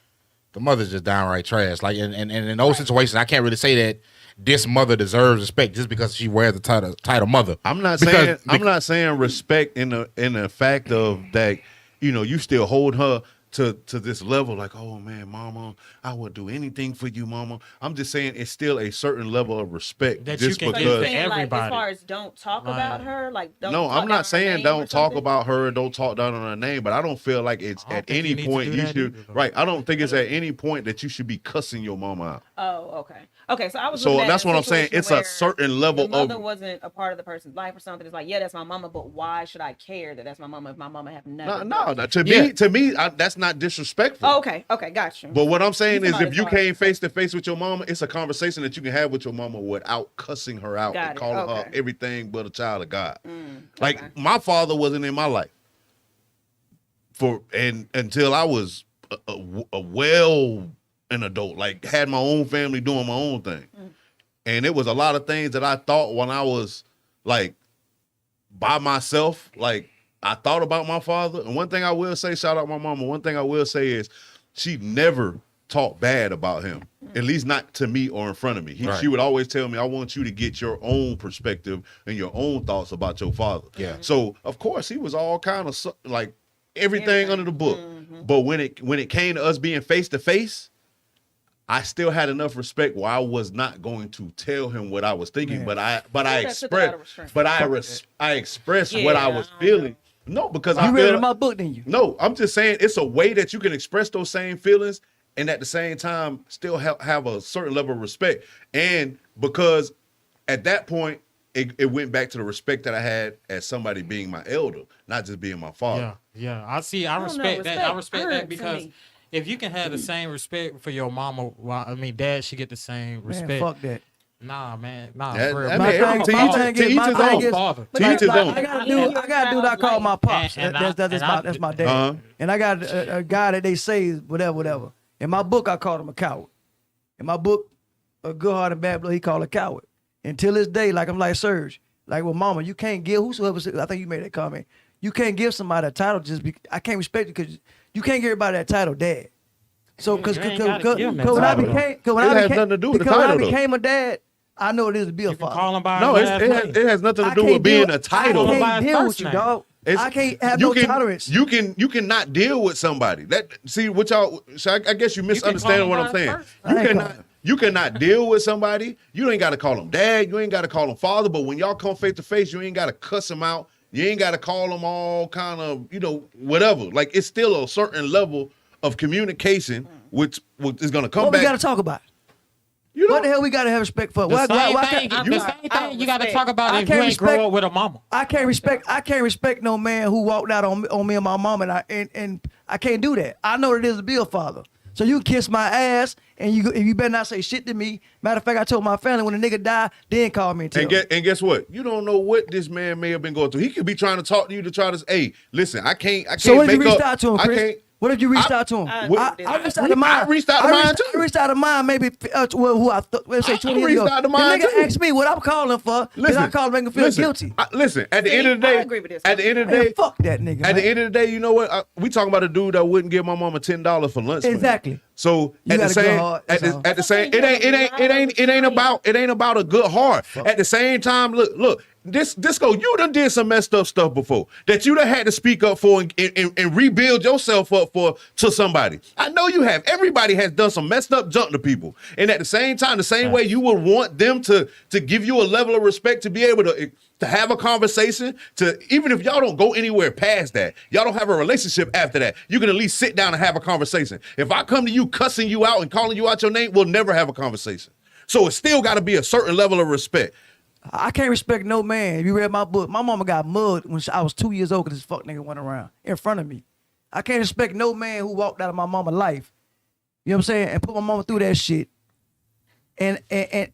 the mother's just downright trash. Like and in those situations, I can't really say that this mother deserves respect just because she wears the title mother. I'm not Because- saying saying respect in the fact of that, you know, you still hold her to this level, like, oh man, mama, I would do anything for you, mama. I'm just saying it's still a certain level of respect That you just can So give you're to because. saying, like, as everybody. far as don't talk Like- about her, like don't. No, talk I'm down not her saying name or don't talk something? about her, don't talk down on her name, but I don't feel like it's I don't at think any you need to point do you that should. either, though. Right, I don't think it's at any point that you should be cussing your mama out. Oh, okay. Okay, so I was. So looking at that's a what I'm saying. situation It's a where certain level the mother of wasn't a part of the person's life or something. It's like, yeah, that's my mama, but why should I care that that's my mama if my mama have never? no. done it? To me, that's not disrespectful. Oh, okay, got you. But what I'm saying is, talking if you about as far came face to face with your mama, it's a conversation that you can have with your mama without cussing her out Got and it, calling her okay. everything but a child of God. Like okay. my father wasn't in my life until I was an adult, like had my own family doing my own thing. And it was a lot of things that I thought when I was like by myself, like I thought about my father. And one thing I will say, shout out my mama, one thing I will say is she never talked bad about him, at least not to me or in front of me. She would always tell me, I want you to get your own perspective and your own thoughts about your father. Yeah. So of course he was all kind of like everything under the book. But when it came to us being face to face, I still had enough respect where I was not going to tell him what I was thinking, but I expressed what I was feeling. No, because You read it in my book, didn't you? No, I'm just saying it's a way that you can express those same feelings and at the same time still have a certain level of respect. And because at that point, it went back to the respect that I had as somebody being my elder, not just being my father. Yeah. I respect that. I respect that because if you can have the same respect for your mama, well, I mean, dad should get the same respect. Man, fuck that. Nah, man. That- for real. I My mean, thing- to my each- thing to is- each my his thing own. is- Father. To each his own. I gotta do what I call my pops. And That's my dad. Uh-huh. And I got a guy that they say is whatever. In my book, I called him a coward. In my book, A Good Heart and Bad Blood, he called a coward. Until this day, like I'm like Serge, like well, mama, you can't give whosoever. I think you made that comment. You can't give somebody a title I can't respect you because you can't give everybody that title, dad. So because when I became a dad, I know it is to be a You can father. call him by No, his last name. it has nothing to I do can't with being deal- a title. I by can't his deal first with you, name. dog. I can't have no tolerance. You cannot deal with somebody. What y'all. So I guess you misunderstand what I'm saying. You cannot deal with somebody. You ain't got to call them dad. You ain't got to call them father. But when y'all come face to face, you ain't got to cuss them out. You ain't got to call them all kind of whatever. Like it's still a certain level of communication which is gonna come What back. we got to talk about? You know, What the hell we got to have respect for? The Why same can't- thing you got to talk about I if you can't ain't grow respect- up with a mama. I can't respect no man who walked out on me and my mom, and I can't do that. I know what it is to be a father. So you kiss my ass, and you better not say shit to me. Matter of fact, I told my family when the nigga died, they didn't call me and tell me. and guess what? You don't know what this man may have been going through. He could be trying to talk to you to try to hey, listen, I can't So what if you make reached up. out to him, I Chris? can't. What if you reached out to him? I I reached out to mine. I reached out to mine, too. I reached out to mine maybe, who I thought, let's say 20 years ago. reached out to The mine, nigga too. asked me what I'm calling for, because I called him make him feel guilty. Listen, at the See, end of the I day, agree with this at the one. end of the Man, day, fuck that nigga, at the man. end of the day, you know what? We talking about a dude that wouldn't give my mama $10 for lunch. money. Exactly. So You at the gotta go same, hard, at that's all. the same, it ain't about a good heart. At the same time, look, Disco, you done did some messed up stuff before that you done had to speak up for and rebuild yourself up for to somebody. I know you have. Everybody has done some messed up junk to people, and at the same time, the same way you would want them to give you a level of respect to be able to have a conversation, to even if y'all don't go anywhere past that, y'all don't have a relationship after that, you can at least sit down and have a conversation. If I come to you cussing you out and calling you out your name, we'll never have a conversation. So it's still got to be a certain level of respect. I can't respect no man. If you read my book, my mama got mugged when I was 2 years old because this fuck nigga went around in front of me. I can't respect no man who walked out of my mama's life, you know what I'm saying, and put my mama through that shit. And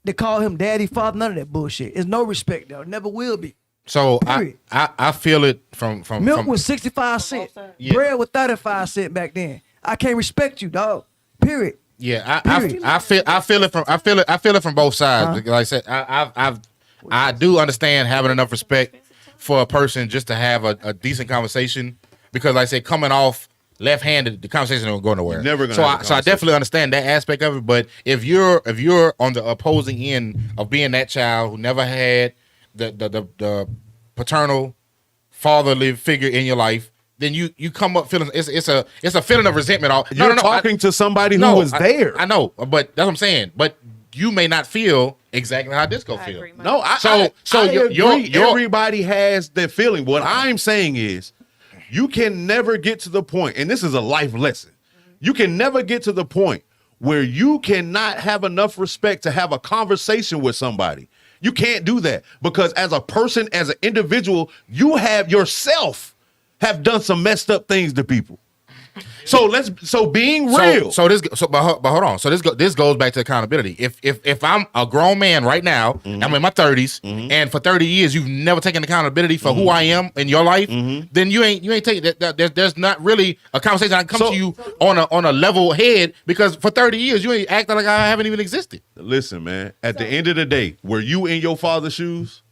to call him daddy, father, none of that bullshit. There's no respect there. Never will be. So Period. I feel it from Milk from, was 65 cents. Yeah. Bread was 35 cents back then. I can't respect you, dog. Period. Yeah, Period. I feel it from both sides. Like I said, I do understand having enough respect for a person just to have a decent conversation, because like I said, coming off left-handed, the conversation don't go nowhere. Never gonna so have a I conversation. definitely understand that aspect of it. But if you're on the opposing end of being that child who never had the paternal fatherly figure in your life, then you come up feeling it's a feeling of resentment. You're talking to somebody who was there. I know, but that's what I'm saying. But you may not feel exactly how Disco feel. agree, Mike. No, I agree. Everybody has that feeling. What I'm saying is, you can never get to the point, and this is a life lesson. You can never get to the point where you cannot have enough respect to have a conversation with somebody. You can't do that, because as a person, as an individual, you have yourself have done some messed up things to people. So being real. But hold on. So this goes back to accountability. If I'm a grown man right now, I'm in my 30s, and for 30 years you've never taken accountability for who I am in your life, then you ain't taking that. There's not really a conversation I can come to you on a level head, because for 30 years you ain't acting like I haven't even existed. Listen, man. At the end of the day, were you in your father's shoes?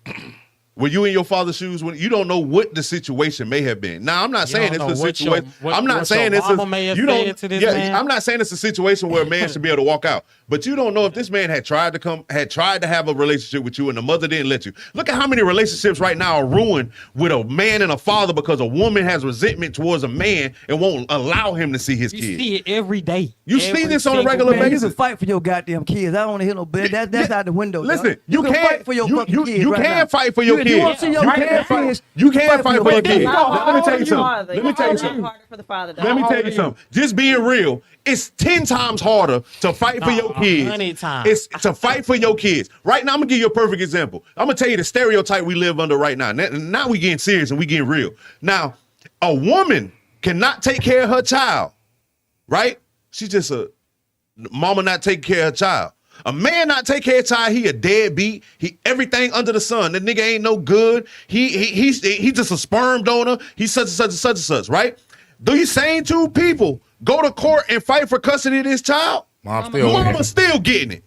Were you in your father's shoes when you don't know what the situation may have been? Now, I'm not saying it's a situation. I'm not saying it's I'm not saying it's a situation where a man should be able to walk out. But you don't know if this man had tried to have a relationship with you and the mother didn't let you. Look at how many relationships right now are ruined with a man and a father because a woman has resentment towards a man and won't allow him to see his kids. You see it every day. You see this on a regular Man, you basis. can fight for your goddamn kids. I don't want to hear no bed. That's out the window. Listen, dog. you can can't fight for your fucking kids. You right can now. fight for your kids. You want to see your kids? You can't fight for your kids. How Let me tell hard you something. are Let me tell you It's something. harder for the father. Let me tell you something. Just being real, it's 10 times harder to fight for your kids. 100 times. It's to fight for your kids. Right now, I'm gonna give you a perfect example. I'm gonna tell you the stereotype we live under right now. Now we getting serious and we getting real. Now, a woman cannot take care of her child, right? She's just a mama not taking care of her child. A man not take care of child, he a deadbeat. He everything under the sun. The nigga ain't no good. He's just a sperm donor. He's such and such and such and such, right? These same two people go to court and fight for custody of this child. Mama's still getting it.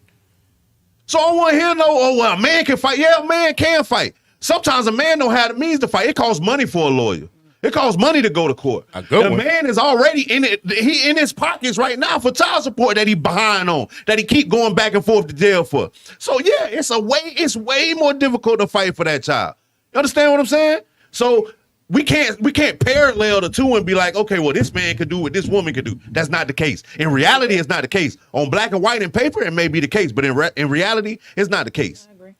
So I want to hear well, a man can fight. Yeah, a man can fight. Sometimes a man know how it means to fight. It costs money for a lawyer. It costs money to go to court. The man is already in it. He in his pockets right now for child support that he behind on, that he keep going back and forth to jail for. So yeah, it's way more difficult to fight for that child. You understand what I'm saying? So we can't parallel the two and be like, okay, well, this man could do what this woman could do. That's not the case. In reality, it's not the case. On black and white and paper, it may be the case, but in reality, it's not the case. I agree.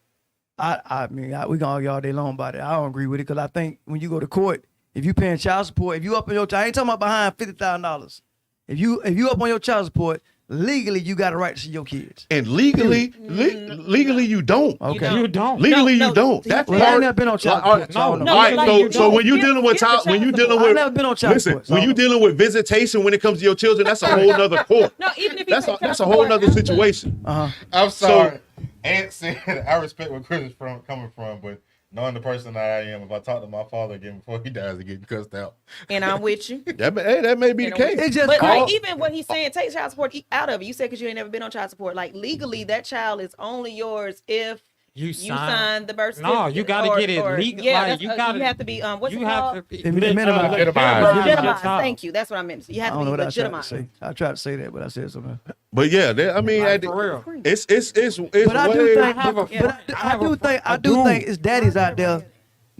I mean, we can argue all day long about it. I don't agree with it because I think when you go to court, if you paying child support, if you up on your child, I ain't talking about behind $50,000. If you up on your child support, legally you got a right to see your kids. And legally you don't. Okay. You don't. Legally you don't. That's Well, I ain't never been on child support. All right, like, so when you dealing with child, when you dealing with, I've never been on child listen, support. when you dealing with visitation when it comes to your children, that's a whole nother court. No, even if That's a whole nother situation. I'm sorry. Aunt said I respect where Chris is coming from, but knowing the person that I am, if I talk to my father again before he dies, he getting cussed out. And I'm with you. That may be the case. It's just But called, like, even what he's saying, take child support out of it. You said because you ain't never been on child support. Like legally, that child is only yours if you sign the birth certificate. No, you gotta get it legal. Yeah, Like, you have to be what's it You called? have to Minimize. Legitimized. Thank you. That's what I meant. You I have don't to know be what I tried to legitimized. say. I tried to say that, but I said something. But yeah, I mean, for real. it's But I do way. think I do think it's daddies out there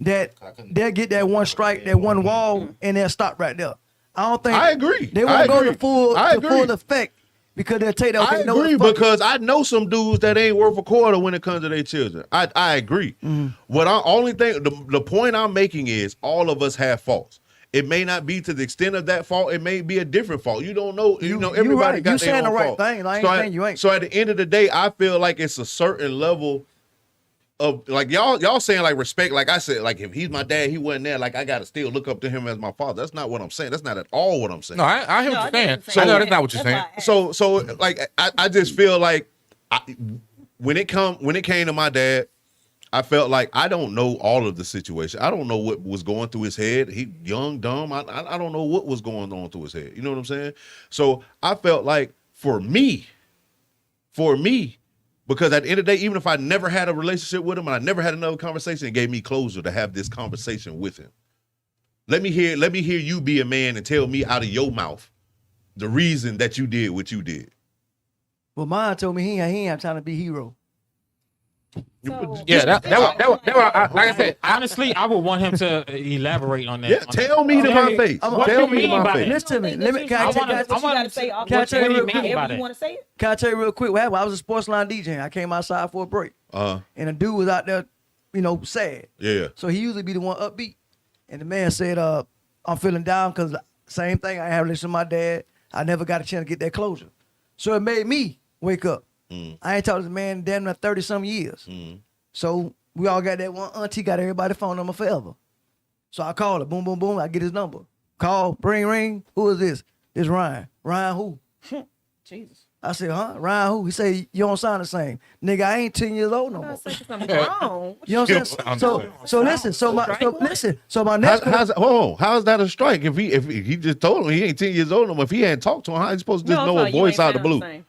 that they'll get that one strike, that one wall, and they'll stop right there. I don't think I agree. They won't go to full agree. effect because they'll take that. I agree because I know some dudes that ain't worth a quarter when it comes to their children. I agree. The point I'm making is all of us have faults. It may not be to the extent of that fault. It may be a different fault. You don't know. Everybody right. got You their saying own the right fault. thing. I ain't saying you ain't. So at the end of the day, I feel like it's a certain level of like y'all saying like respect. Like I said, like if he's my dad, he wasn't there. Like I gotta still look up to him as my father. That's not what I'm saying. That's not at all what I'm saying. No, I hear what you're saying. So I know that's not what you're saying. So like I just feel like when it came to my dad, I felt like I don't know all of the situation. I don't know what was going through his head. He young, dumb. I don't know what was going on through his head. You know what I'm saying? So I felt like for me, because at the end of the day, even if I never had a relationship with him and I never had another conversation, it gave me closure to have this conversation with him. Let me hear you be a man and tell me out of your mouth the reason that you did what you did. Well, mine told me he ain't trying to be hero. Yeah, that like I said, Honestly, I would want him to elaborate on that. Yeah, tell me to my face. Tell me to my face. Listen to me. Can I tell you real quick? You want to say it? Can I tell you real quick what happened? I was a sports line DJ. I came outside for a break. And a dude was out there, sad. Yeah. So he usually be the one upbeat. And the man said, I'm feeling down because same thing. I had a relationship with my dad. I never got a chance to get that closure. So it made me wake up. I ain't talked to the man damn near 30-some years. So we all got that one auntie, got everybody's phone number forever. So I call her, boom, boom, boom. I get his number. Call, ring, ring. Who is this? It's Ryan. Ryan who? Jesus. I said, huh? Ryan who? He said, you don't sound the same. Nigga, I ain't 10 years old no I more. gotta say something wrong. You know what I'm saying? So listen, so my next how's that a strike? If he just told him he ain't 10 years old no more, if he hadn't talked to him, how he supposed to just know a voice out of the blue?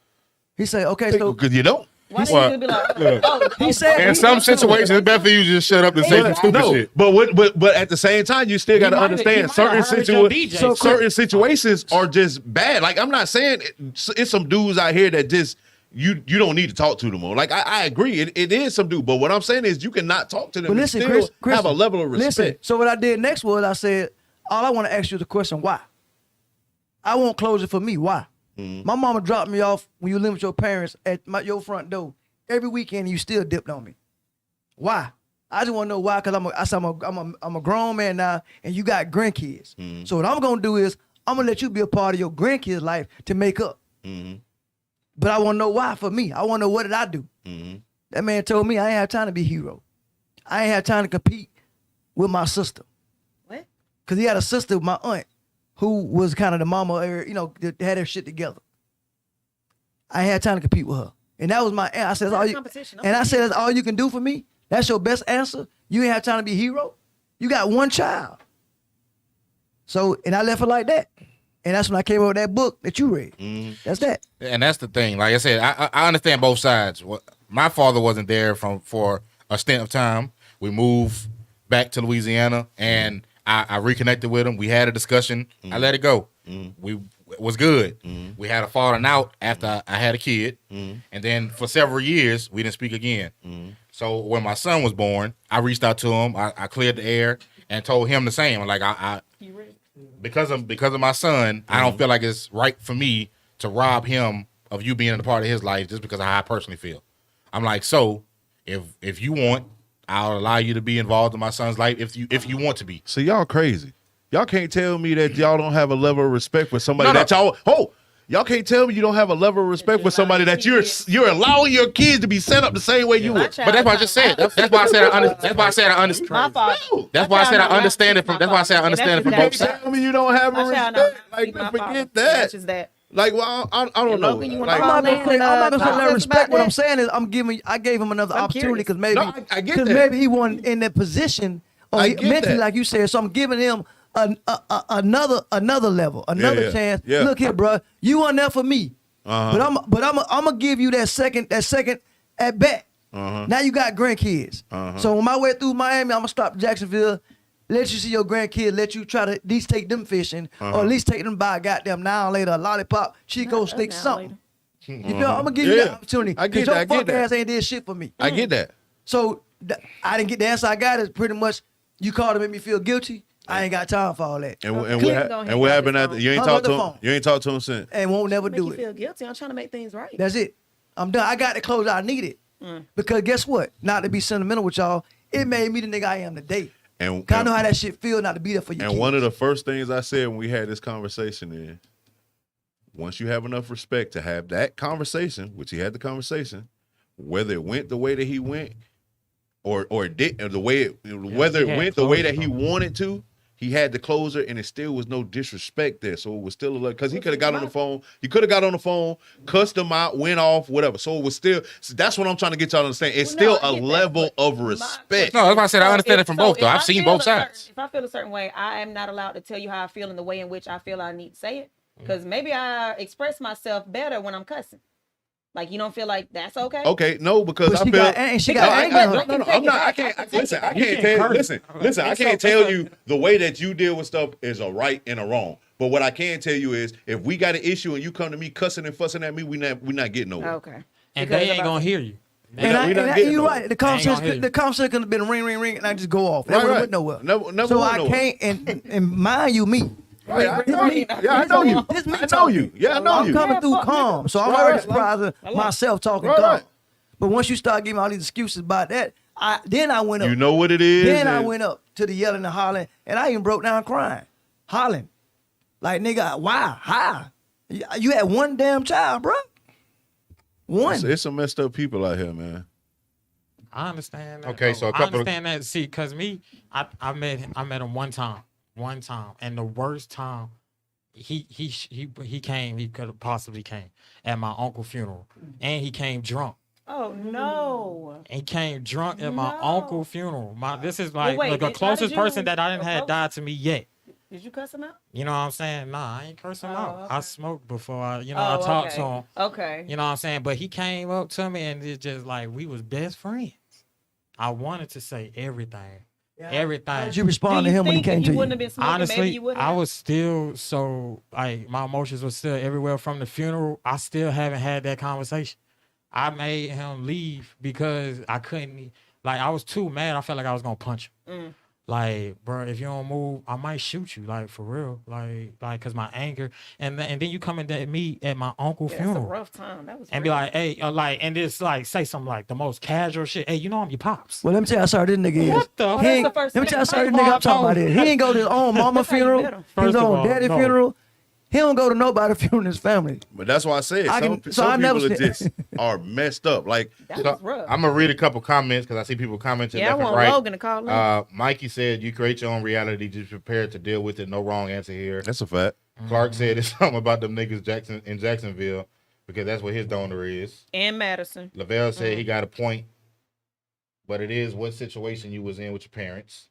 he said, okay, so Because you don't. Why do you be like, he said In some situations, it's better for you to just shut up and say some stupid shit. But at the same time, you still got to understand certain certain situations are just bad. Like I'm not saying it's some dudes out here that just you don't need to talk to them more. Like I agree, it is some dude. But what I'm saying is you cannot talk to them. But listen, and still Chris, have a level of respect. Listen, so what I did next was I said, all I want to ask you is the question, why? I want closure for me. Why? My mama dropped me off when you live with your parents at your front door every weekend, and you still dipped on me. Why? I just want to know why, because I'm a grown man now, and you got grandkids. So what I'm gonna do is I'm gonna let you be a part of your grandkids' life to make up. But I want to know why for me. I want to know what did I do. That man told me I ain't have time to be a hero. I ain't have time to compete with my sister. what? Because he had a sister, my aunt, who was kind of the mama, that had her shit together. I ain't had time to compete with her. And that was my answer. I said, that's all you can do for me? That's your best answer? You ain't have time to be a hero? You got one child. So, and I left it like that. And that's when I came up with that book that you read. That's that. And that's the thing. Like I said, I understand both sides. My father wasn't there for a stint of time. We moved back to Louisiana, and I reconnected with him. We had a discussion. I let it go. It was good. We had a falling out after I had a kid, and then for several years we didn't speak again. So when my son was born, I reached out to him. I cleared the air and told him the same. Like because of my son, I don't feel like it's right for me to rob him of you being a part of his life just because of how I personally feel. I'm like, so if you want, I'll allow you to be involved in my son's life if you want to be. So y'all crazy. Y'all can't tell me that y'all don't have a level of respect for somebody that y'all can't tell me you don't have a level of respect for somebody that you're allowing your kids to be set up the same way you would. But that's what I just said. That's why I said I understand. My fault. That's why I said I understand it from. That's why I said I understand it from both sides. Tell me you don't have a respect. Like forget that. Like, well, I don't know. Logan, you Like, wanna I'm not gonna say let respect. What I'm that. saying is I gave him another I'm opportunity because maybe No, I get that. maybe he wasn't in that position or I get mentally that. like you said. So I'm giving him another level, another chance. Yeah. Look here, bro, you weren't there for me, but I'm gonna give you that second at bat. Now you got grandkids. So on my way through Miami, I'm gonna stop Jacksonville. Let you see your grandkids. Let you try to at least take them fishing, or at least take them by a goddamn now later a lollipop, Chico stick, something. You feel? I'm gonna give you that opportunity. I get 'Cause that, your fuck ass ain't did shit for me. I get that. So I didn't get the answer I got. Is pretty much you called to make me feel guilty. I ain't got time for all that. And what happened after you ain't talked to him? You ain't talked to him since. And won't never Make do you it. feel guilty. I'm trying to make things right. That's it. I'm done. I got the clothes I needed. Because guess what? Not to be sentimental with y'all, it made me the nigga I am today. And I know how that shit feel not to be there for you. And one of the first things I said when we had this conversation is, once you have enough respect to have that conversation, which he had the conversation, whether it went the way that he went, or it didn't, whether it went the way that he wanted to, he had the closer, and it still was no disrespect there. So it was still because he could have got on the phone. You could have got on the phone, cussed him out, went off, whatever. So it was still. So that's what I'm trying to get y'all to understand. It's still a level of respect. No, that's why I said I understand it from both, though. I've seen both sides. If I feel a certain way, I am not allowed to tell you how I feel in the way in which I feel I need to say it. Because maybe I express myself better when I'm cussing. Like, you don't feel like that's okay? Okay, no, because But I she feel. got anger. No, I'm not. I can't. Listen, I can't tell. Listen. I can't tell you the way that you deal with stuff is a right and a wrong. But what I can tell you is, if we got an issue and you come to me cussing and fussing at me, we not getting nowhere. Okay. And they ain't gonna hear you. You're right. The conversation getting could have been ring, and I just go off. Right, Never right. went nowhere. Never So went I nowhere. can't, and mind you, me. Right, I know you. Yeah, I know you. This me I know talking. you. Yeah, I know I'm you. coming through calm, so I'm Right, already right. surprised at myself talking Right, calm. right. But once you start giving all these excuses about that, then I went up. You know what it is. Then I went up to the yelling and hollering, and I even broke down crying, hollering. Like, nigga, why? How? You had one damn child, bro. One. It's some messed up people out here, man. I understand that. Okay, so a I couple of- understand that. See, cause me, I met him one time, and the worst time. he came. He could have possibly came at my uncle's funeral, and he came drunk. Oh no. He came drunk at my No. uncle's funeral. This is like wait, the how closest did person you that I didn't had approach- died to me yet. Did you cuss him out? You know what I'm saying? Nah, I ain't cursing him Oh, out. I okay. smoked before I talked to him. Okay. You know what I'm saying? But he came up to me and it's just like we was best friends. I wanted to say everything. How Everything. did you respond to him when he came to wouldn't you? have been smoking, maybe Honestly, you wouldn't I have? was still so like my emotions were still everywhere from the funeral. I still haven't had that conversation. I made him leave because I couldn't. Like I was too mad. I felt like I was gonna punch him. Like, bro, if you don't move, I might shoot you. Like for real. Like, cause my anger, and then you come into me at my uncle's Yeah, that's a funeral. rough time. That was And be rough. like, hey, and just like say something like the most casual shit. Hey, you know I'm your pops. Well, let me tell you how sorry this nigga is. What the? He that's ain't- the first let me tell you how thing. sorry this nigga I'm talking about this. He ain't go to his own mama That's how you funeral, met him. his First of own all, daddy no. funeral. He don't go to nobody's funeral in his family. But that's why I said I some, can- so some I never people are said- just are messed up. Like That So, was rough. I'm gonna read a couple comments because I see people commenting Yeah, I left and want right. Logan to call in. Mikey said, "You create your own reality. Just prepare to deal with it. No wrong answer here." that's a fact. Clark said, "It's something about them niggas in Jacksonville because that's what his donor is." And Madison. Lavelle said he got a point, but it is what situation you was in with your parents.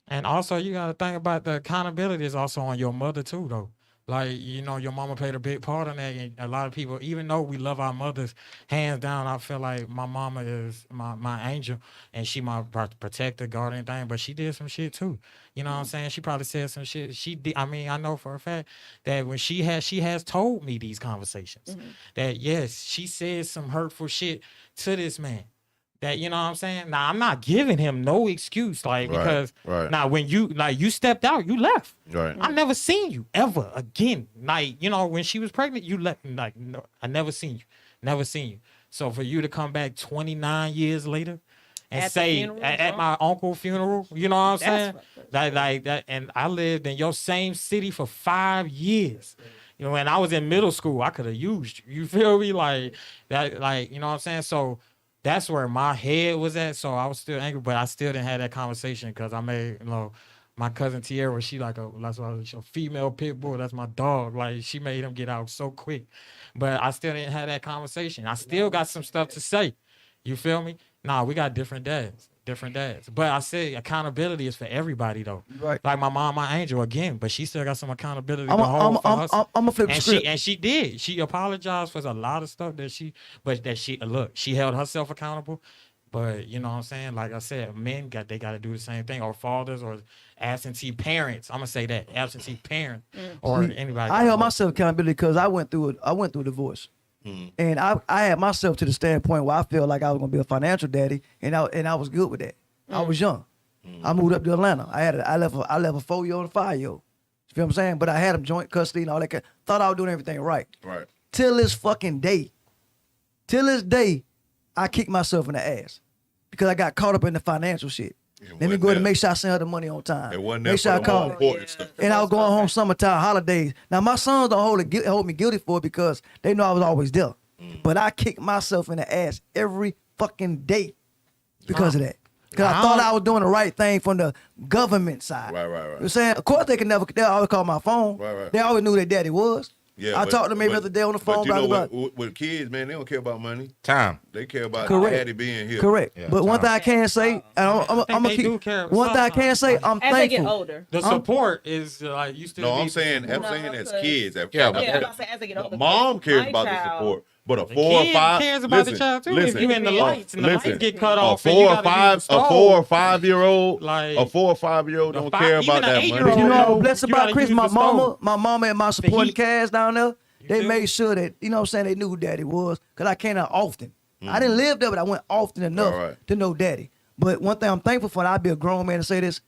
And also, you got to think about the accountability is also on your mother too, though. Like, you know, your mama played a big part in that. And a lot of people, even though we love our mothers, hands down, I feel like my mama is my angel and she my protector, guardian thing. But she did some shit too. You know what I'm saying? She probably said some shit. She did. I mean, I know for a fact that when she has told me these conversations that yes, she said some hurtful shit to this man. That, you know what I'm saying? Now, I'm not giving him no excuse, like, Right, because right. now when you stepped out, you left. Right. I never seen you ever again. Like, you know, when she was pregnant, you left. Like, no, I never seen you. Never seen you. So for you to come back 29 years later and At the say funeral, at huh? my uncle's funeral, you know what I'm saying? That's Like that, and I lived in your same city for 5 years. You know, when I was in middle school, I could have used you. You feel me? Like that, like, you know what I'm saying? So that's where my head was at. So I was still angry, but I still didn't have that conversation because I made, you know, my cousin Tierra, she like that's why a female pit bull. That's my dog. Like she made him get out so quick, but I still didn't have that conversation. I still got some stuff to say. You feel me? Nah, we got different dads. But I say accountability is for everybody though. Right. Like my mom, my angel again, but she still got some accountability I'm to hold for us. gonna flip the And script. she did. She apologized for a lot of stuff that she look, she held herself accountable. But you know what I'm saying? Like I said, men they got to do the same thing, or fathers, or absentee parents. I'm gonna say that absentee parent or anybody. I held myself accountability because I went through a divorce. And I had myself to the standpoint where I felt like I was gonna be a financial daddy, and I was good with that. I was young. I moved up to Atlanta. I left a 4-year-old and a 5-year-old. You feel what I'm saying? But I had them joint custody and all that. Thought I was doing everything right. Right. Till this fucking day. Till this day, I kicked myself in the ass because I got caught up in the financial shit. Let me wasn't go ahead and there. make sure I send her the money on time. It wasn't Make there sure I for the call more her. important stuff. And I was going home summertime holidays. Now my sons don't hold me guilty for it because they know I was always there. But I kicked myself in the ass every fucking day because of that. Because I thought I was doing the right thing from the government side. Right, right, right. You know what I'm saying? Of course they always call my phone. Right, right. They always knew their daddy was. Yeah, I talked to them every other day on the phone. But you know blah, blah, what? With kids, man, they don't care about money. Time. They care about Correct. daddy being here. Correct. Yeah, But one time. thing I can say, and I'm gonna they keep. do care One thing I can say, I'm As they get thankful. older. The support is like you still. No, I'm need- saying as because- kids. Yeah, Yeah, I'm about to say as they get older. Mom cares My about the child- support, but a The 4 or kid 5 cares about the child too. If you in the lights and the listen, lights get cut a off, and you 4 or gotta use 5 the a stove, 4 or 5-year-old, like, a 4 or 5-year-old the don't five- care even about an that 8-year-old money. You know know, I'm blessed you about gotta Chris, use my the stove. mama and my supporting heat. cast down there. They feel made me? sure that, you know what I'm saying, they knew who daddy was. Cause I came out often. I didn't live there, but I went often enough Right. to know daddy. But one thing I'm thankful for, and I'll be a grown man to say this,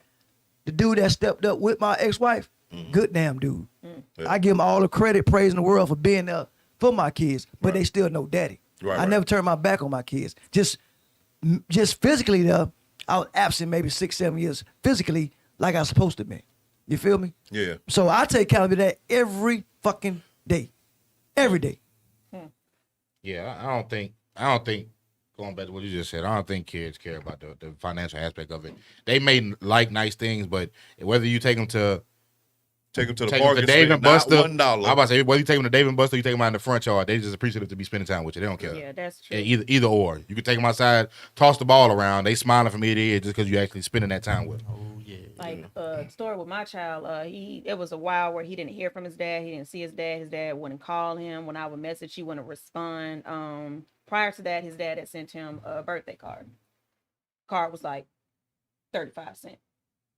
the dude that stepped up with my ex-wife, good damn dude. Yeah. I give him all the credit, praise in the world for being there for my kids, but they still know daddy. Right, I right. never turned my back on my kids. Just physically though, I was absent maybe 6-7 years physically like I was supposed to be. You feel me? Yeah. So I take accountability of that every fucking day. Every day. Yeah, I don't think going back to what you just said, I don't think kids care about the financial aspect of it. They may like nice things, but whether you take them to Take him to the Take him park to and Dave spend and not Buster. $1. I'm about to say, whether you take him to Dave and Buster, you take him out in the front yard. They just appreciative to be spending time with you. They don't care. Yeah, that's true. Either or. You can take them outside, toss the ball around. They smiling from ear to ear just because you actually spending that time with them. Oh yeah. Like story with my child, it was a while where he didn't hear from his dad. He didn't see his dad. His dad wouldn't call him. When I would message, he wouldn't respond. Prior to that, his dad had sent him a birthday card. Card was like 35 cents.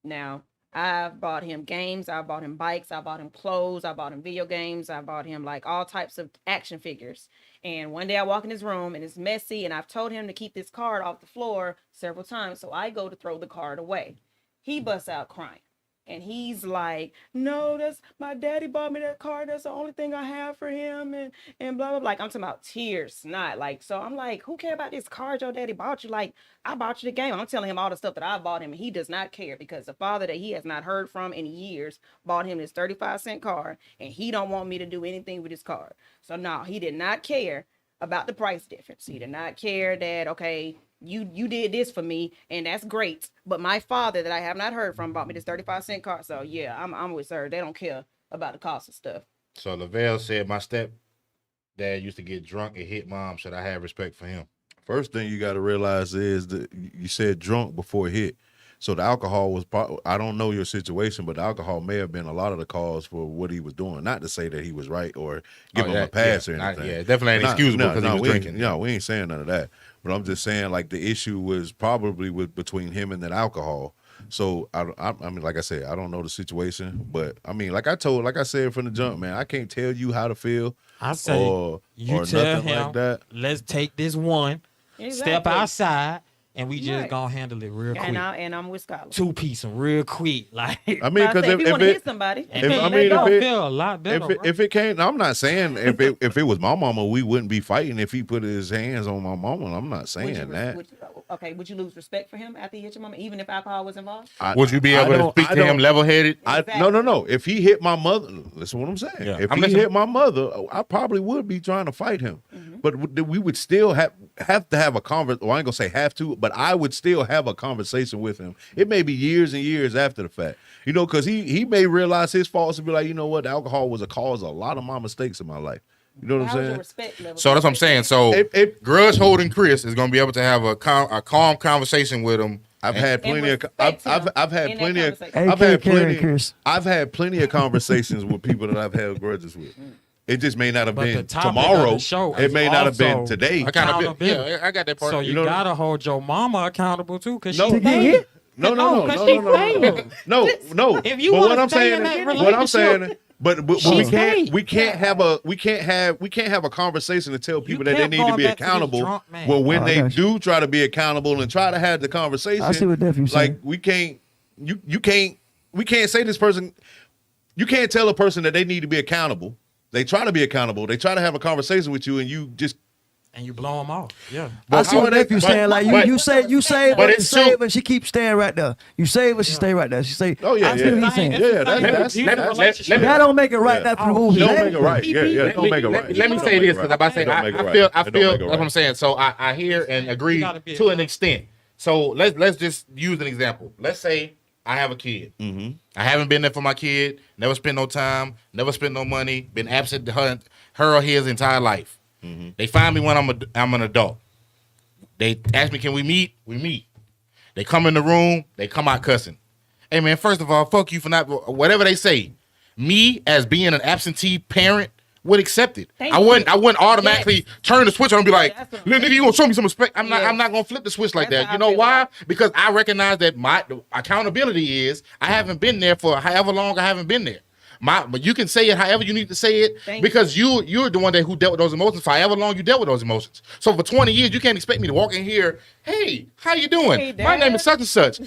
Now, I've bought him games, I bought him bikes, I bought him clothes, I bought him video games, I bought him like all types of action figures. And one day I walk in his room and it's messy, and I've told him to keep this card off the floor several times. So I go to throw the card away. He busts out crying. And he's like, no, that's my daddy bought me that card. That's the only thing I have for him. And blah, blah, blah. Like, I'm talking about tears, snot. Like, so I'm like, who care about this card your daddy bought you? Like, I bought you the game. I'm telling him all the stuff that I bought him, and he does not care because the father that he has not heard from in years bought him this 35-cent card, and he don't want me to do anything with his card. So no, he did not care about the price difference. He did not care that, okay, you did this for me, and that's great. But my father that I have not heard from bought me this 35-cent card. So yeah, I'm with her. They don't care about the cost of stuff. So Lavelle said, my stepdad used to get drunk and hit mom. Should I have respect for him? First thing you got to realize is that you said drunk before it hit. So the alcohol was, I don't know your situation, but the alcohol may have been a lot of the cause for what he was doing. Not to say that he was right or give him a pass or anything. Definitely ain't excusable because he was drinking. No, we ain't saying none of that. But I'm just saying, like, the issue was probably between him and that alcohol. So I mean, like I said, I don't know the situation, but I mean, like I said from the jump, man, I can't tell you how to feel. I say you or tell nothing him, like that. let's take this one, step outside, and we just gonna handle it real quick. And I'm with Skylar. Two-piece them real quick. Like, I mean, because if you want to hit somebody, feel a lot better. If it can't, I'm not saying if it was my mama, we wouldn't be fighting if he put his hands on my mama. I'm not saying that. Would you lose respect for him after he hit your mama, even if alcohol was involved? Would you be able to speak to him level-headed? No. If he hit my mother, listen what I'm saying. Yeah. If he hit my mother, I probably would be trying to fight him. But we would still have to have a conversation. Well, I ain't gonna say have to, but I would still have a conversation with him. It may be years and years after the fact, you know, because he may realize his faults and be like, you know what, alcohol was a cause of a lot of my mistakes in my life. You know what I'm saying? So that's what I'm saying. So grudge holding Chris is gonna be able to have a calm conversation with him. I've had plenty of conversations with people that I've had grudges with. It just may not have been tomorrow. It may not have been today. I got that part. So you gotta hold your mama accountable too, because No. she failed. No. If you But want what to I'm stay in saying, that what I'm saying, relationship, but we can't have a conversation to tell people that they kept need to going be back to this accountable. drunk man. Well, when I they got you. do try to be accountable and try to have the conversation, I see what Def you saying. like we can't say this person. You can't tell a person that they need to be accountable. They try to be accountable. They try to have a conversation with you, and you just. and you blow them off. Yeah. I see what Def you saying. Like you say but what you it's say, true. but she keeps staying right there. You say what she stay right there. She say, Oh yeah, I see what he's saying. yeah. That's That don't make it right. That's the rule. don't make it right. Yeah, don't make it right. Let me say this because I feel that's what I'm saying. So I hear and agree gotta be to an extent. So let's just use an example. Let's say I have a kid. Mm-hmm. I haven't been there for my kid. Never spent no time. Never spent no money. Been absent her or his entire life. Mm-hmm. They find me when I'm an adult. They ask me, can we meet? We meet. They come in the room. They come out cussing. Hey man, first of all, fuck you for not whatever they say. Me as being an absentee parent would accept it. I wouldn't automatically turn the switch on and be like, nigga, you gonna show me some respect. I'm not gonna flip the switch like that. You know why? Because I recognize that my accountability is I haven't been there for however long I haven't been there. But you can say it however you need to say it because you're the one who dealt with those emotions for however long you dealt with those emotions. So for 20 years, you can't expect me to walk in here, hey, how you doing? Hey, my name is such and such.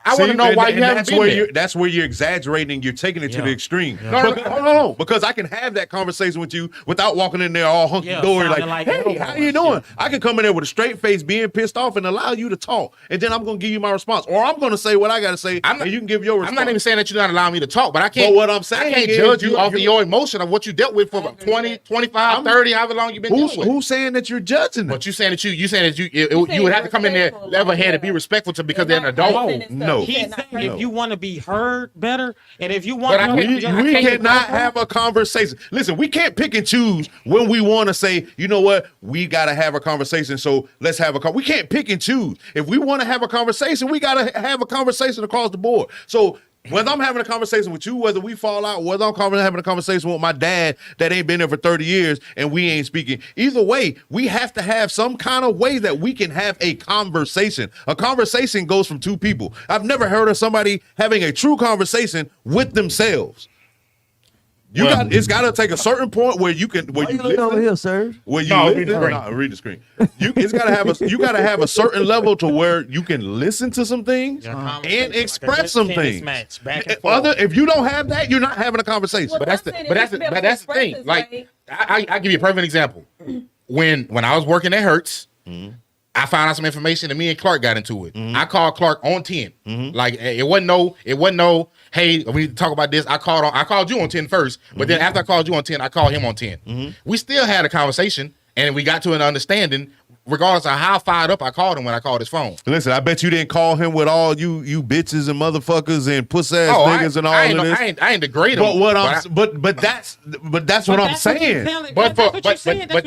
I want to know why you haven't been there. That's where you're exaggerating. You're taking it to the extreme. Yeah. No, because I can have that conversation with you without walking in there all hunky-dory like, hey, how you doing? I can come in there with a straight face being pissed off and allow you to talk. And then I'm going to give you my response. Or I'm going to say what I got to say and you can give your response. I'm not even saying that you're not allowing me to talk, but I can't. But what I'm saying I can't judge you off of your emotion of what you dealt with for 20, 25, 30, however long you've been dealing with. Who's saying that you're judging them? But you saying that you would have to come in there level-headed, be respectful to because they're an adult. No. No. He said said not if no. you want to be heard better, and if you want But I to, can't- We cannot have a conversation. Listen, we can't pick and choose when we want to say, you know what, we got to have a conversation. So let's have a we can't pick and choose. If we want to have a conversation, we got to have a conversation across the board. So whether I'm having a conversation with you, whether we fall out, whether I'm having a conversation with my dad that ain't been there for 30 years and we ain't speaking, either way, we have to have some kind of way that we can have a conversation. A conversation goes from two people. I've never heard of somebody having a true conversation with themselves. It's got to take a certain point where you can. Where Why you you looking over here, sir? Where you No, listen, read the screen. no, read the screen. It's got to have a. You got to have a certain level to where you can listen to some things and express some things. Match, back and forth. If you don't have that, you're not having a conversation. But that's the thing. Like I give you a perfect example. When I was working at Hertz, I found out some information and me and Clark got into it. I called Clark on 10. Like it wasn't no, hey, we need to talk about this. I called you on 10 first, but then after I called you on 10, I called him on 10. We still had a conversation and we got to an understanding regardless of how fired up I called him when I called his phone. Listen, I bet you didn't call him with all you bitches and motherfuckers and puss ass niggas and all of this. I ain't degrade him. But that's what I'm saying. But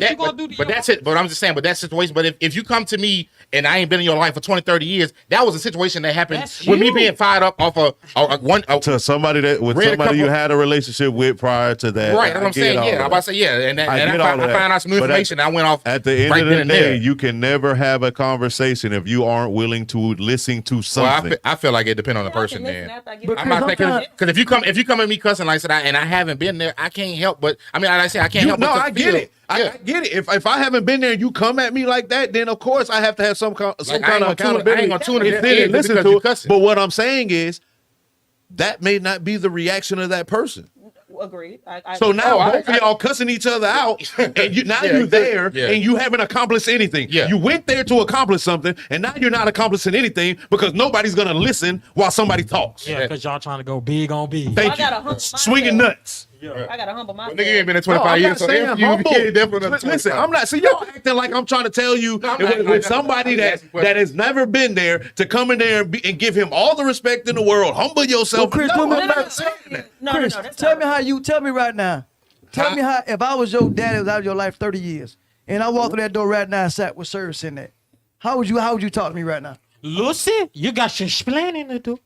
that's it. But I'm just saying, but that situation. But if you come to me and I ain't been in your life for 20, 30 years, that was a situation that happened with me being fired up off To somebody you had a relationship with prior to that. Right, that's what I'm saying. Yeah, I'm about to say and I found out some new information. I went off at the end right of then the and day. there. You can never have a conversation if you aren't willing to listen to something. Well, I feel like it depends on the person, man. But I'm not saying because if you come at me cussing like I said, and I haven't been there, I can't help but I mean, like I said, I can't help. No, but I get it. I get it. If I haven't been there and you come at me like that, then of course I have to have some kind of accountability. I ain't gonna tune it and listen because to you it. cussing. But what I'm saying is that may not be the reaction of that person. Agreed. So now both of y'all cussing each other out, and you're there, and you haven't accomplished anything. Yeah. You went there to accomplish something, and now you're not accomplishing anything because nobody's gonna listen while somebody talks. Yeah, because y'all trying to go big on big. Thank you. Swinging nuts. I gotta humble myself. Nigga ain't been in 25 years, so if you definitely Listen, I'm not. See, y'all acting like I'm trying to tell you with somebody that has never been there to come in there and give him all the respect in the world. Humble yourself. Chris, No, put me I'm in not that- saying that. Chris, tell me how you tell me right now. Tell me how if I was your dad that was out of your life 30 years and I walked through that door right now and sat with service in there. How would you talk to me right now? Lucy, you got your explaining to do.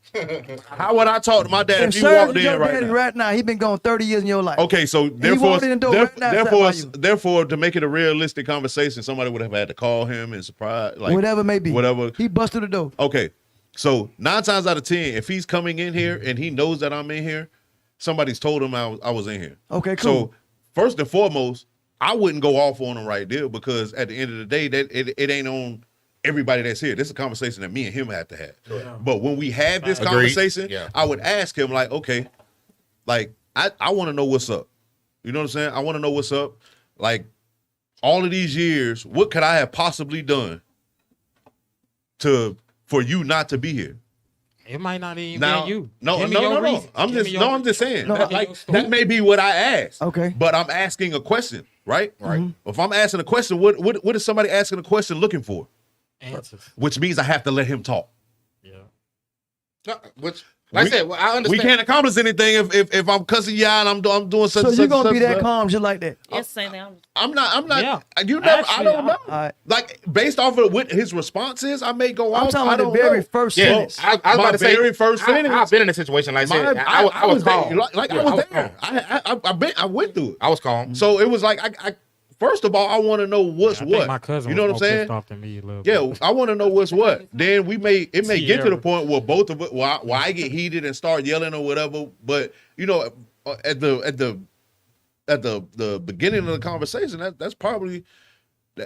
How would I talk to my dad if If he service walked is in your right daddy now? right now, he been gone 30 years in your life. Okay, so walked in the door right now, sat by you. therefore, to make it a realistic conversation, somebody would have had to call him and surprise, like Whatever it may be. whatever. He bust through the door. Okay, so 9 times out of 10, if he's coming in here and he knows that I'm in here, somebody's told him I was in here. Okay, cool. So first and foremost, I wouldn't go off on him right there because at the end of the day, that it ain't on everybody that's here. This is a conversation that me and him have to have. Yeah. But when we have this Agreed. conversation, Yeah. I would ask him like, okay, like I want to know what's up. You know what I'm saying? I want to know what's up. Like all of these years, what could I have possibly done for you not to be here? It might not even Now, be you. no. Give me your reason. I'm Give me your just reason. saying. No, That may be what I asked. Okay. But I'm asking a question, right? Right. If I'm asking a question, what is somebody asking a question looking for? Answers. Which means I have to let him talk. Yeah. No, which, like I said, well, I understand. We can't accomplish anything if I'm cussing you out and I'm doing such. So and you're such gonna and be such that and such. calm just like that. Yes, same thing. I'm not. Yeah. You never. Actually, I don't know. All right. Like based off of what his response is, I may go I'm off. talking I about don't the very know. first Yeah, sentence. I was My about to say, very first sentence. I've been in a situation like I said. I was there. calm. I was there. I went through it. I was calm. So it was like I first of all, I want to know what's I think what. my cousin You know was what I'm more saying? pissed off than me a little Yeah, bit. I want to know what's what. Then it may get to the Sierra. point where both of it, where I get heated and start yelling or whatever. But you know, at the beginning of the conversation, that's probably.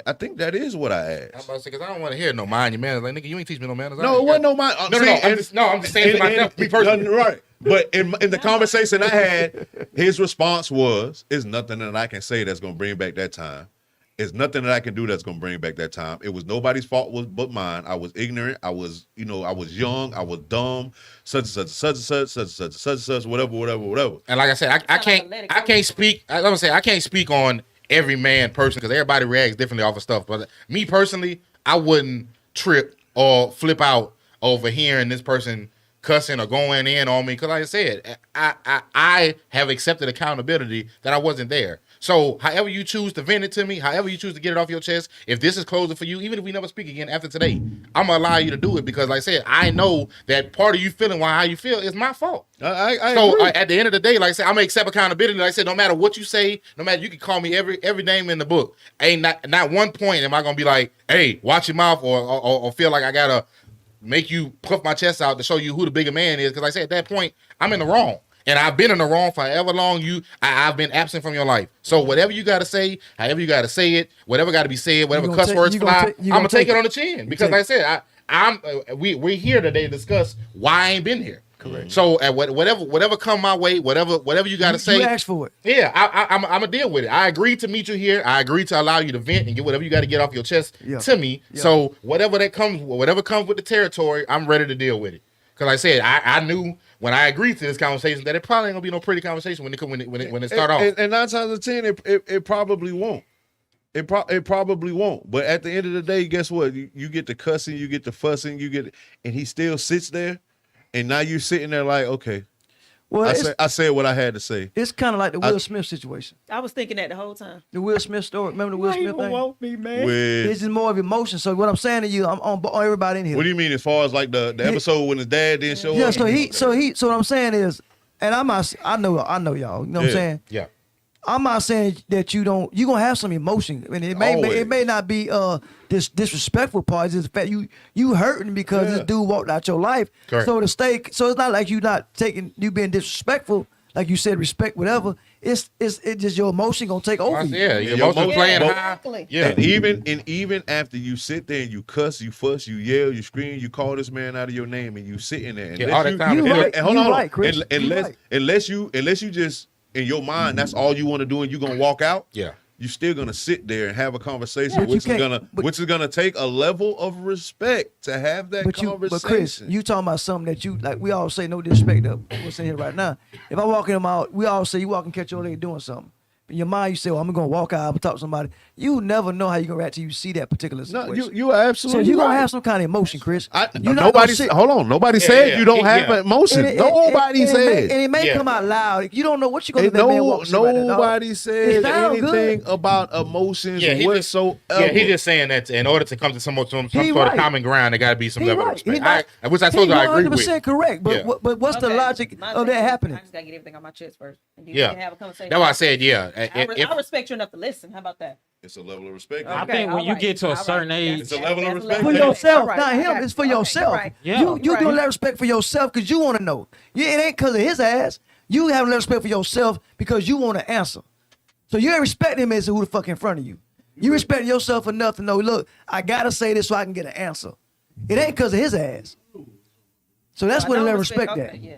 I think that is what I I'm asked. about to say because I don't want to hear no mind your manners. Like nigga, you ain't teach me no manners. No, it wasn't no mind. No, I'm just saying to myself, me personally. Right. But in the conversation I had, his response was, "It's nothing that I can say that's gonna bring back that time. It's nothing that I can do that's gonna bring back that time. It was nobody's fault but mine. I was ignorant. I was young. I was dumb. Such and such, whatever. And like I said, I can't speak. I'm gonna say I can't speak on every man person because everybody reacts differently off of stuff. But me personally, I wouldn't trip or flip out over hearing this person cussing or going in on me. Because like I said, I have accepted accountability that I wasn't there. So however you choose to vent it to me, however you choose to get it off your chest, if this is closing for you, even if we never speak again after today, I'm going to allow you to do it because like I said, I know that part of you feeling how you feel is my fault. I So agree. at the end of the day, like I said, I'm going to accept accountability. Like I said, no matter what you say, no matter, you can call me every name in the book. Ain't not one point am I going to be like, hey, watch your mouth or feel like I got to make you puff my chest out to show you who the bigger man is. Because like I said, at that point, I'm in the wrong. And I've been in the wrong for however long I've been absent from your life. So whatever you got to say, however you got to say it, whatever got to be said, whatever cuss words fly, I'm going to take it on the chin. Because like I said, we're here today to discuss why I ain't been here. Correct. So at whatever come my way, whatever you got to say. You ask for it. Yeah, I'm going to deal with it. I agreed to meet you here. I agreed to allow you to vent and get whatever you got to get off your chest to me. Yeah. So whatever comes with the territory, I'm ready to deal with it. Because like I said, I knew when I agreed to this conversation that it probably ain't gonna be no pretty conversation when it start off. And 9 times out of 10, it probably won't. It probably won't. But at the end of the day, guess what? You get the cussing, you get the fussing, and he still sits there, and now you're sitting there like, okay. Well, I said what I had to say. It's kind of like the Will Smith situation. I was thinking that the whole time. The Will Smith story. Remember the Will Smith thing? Want me, man. It's just more of emotion. So what I'm saying to you, I'm on everybody in here. What do you mean as far as like the episode when his dad didn't show up? Yeah, so what I'm saying is, and I know y'all. You know what I'm saying? Yeah. I'm not saying that you're gonna have some emotion. I mean, it may not be this disrespectful part. It's just the fact you hurting because this dude walked out your life. Correct. So it's not like you being disrespectful, like you said, respect whatever. It's just your emotion gonna take over you. Yeah, your emotion playing high. Exactly. Yeah. And even after you sit there and you cuss, you fuss, you yell, you scream, you call this man out of your name, and you sitting there. Yeah, all the time. Unless you just in your mind, that's all you want to do, and you're gonna walk out. Yeah. You're still gonna sit there and have a conversation, Yeah, which is gonna take a level of respect to have that conversation. But Chris, you talking about something that you like. We all say no disrespect to what's in here right now. If I walk in them out, we all say you walk and catch your lady doing something. In your mind, you say, "Well, I'm gonna walk out. I'm gonna talk to somebody." You never know how you gonna react till you see that particular situation. No, you are absolutely. So you gonna right. have some kind of emotion, Chris. Nobody said you don't have emotion. Nobody said. And it may come out loud. You don't know what you're gonna do. That man walks right now, Nobody said anything good. about emotions whatsoever. He's just saying that in order to come to some sort of common ground, there got to be some level of respect. Which I told you I agree with. 100% correct. But what's the logic of that happening? I just gotta get everything on my chest first. And then Yeah. we can have a conversation. That's why I said, I respect you enough to listen. How about that? It's a level of respect. I Okay, think when all you right, get to a all certain right. age, It's a level of respect. For Okay, yourself, all right, not I him. got It's for you. Okay, yourself. right. Yeah. You Right. gonna let respect for yourself because you want to know. It ain't because of his ass. You have respect for yourself because you want to answer. So you ain't respecting him as who the fuck in front of you. You respect yourself enough to know. Look, I gotta say this so I can get an answer. It ain't because of his ass. So that's I where know let respect. respect Okay, that. yeah.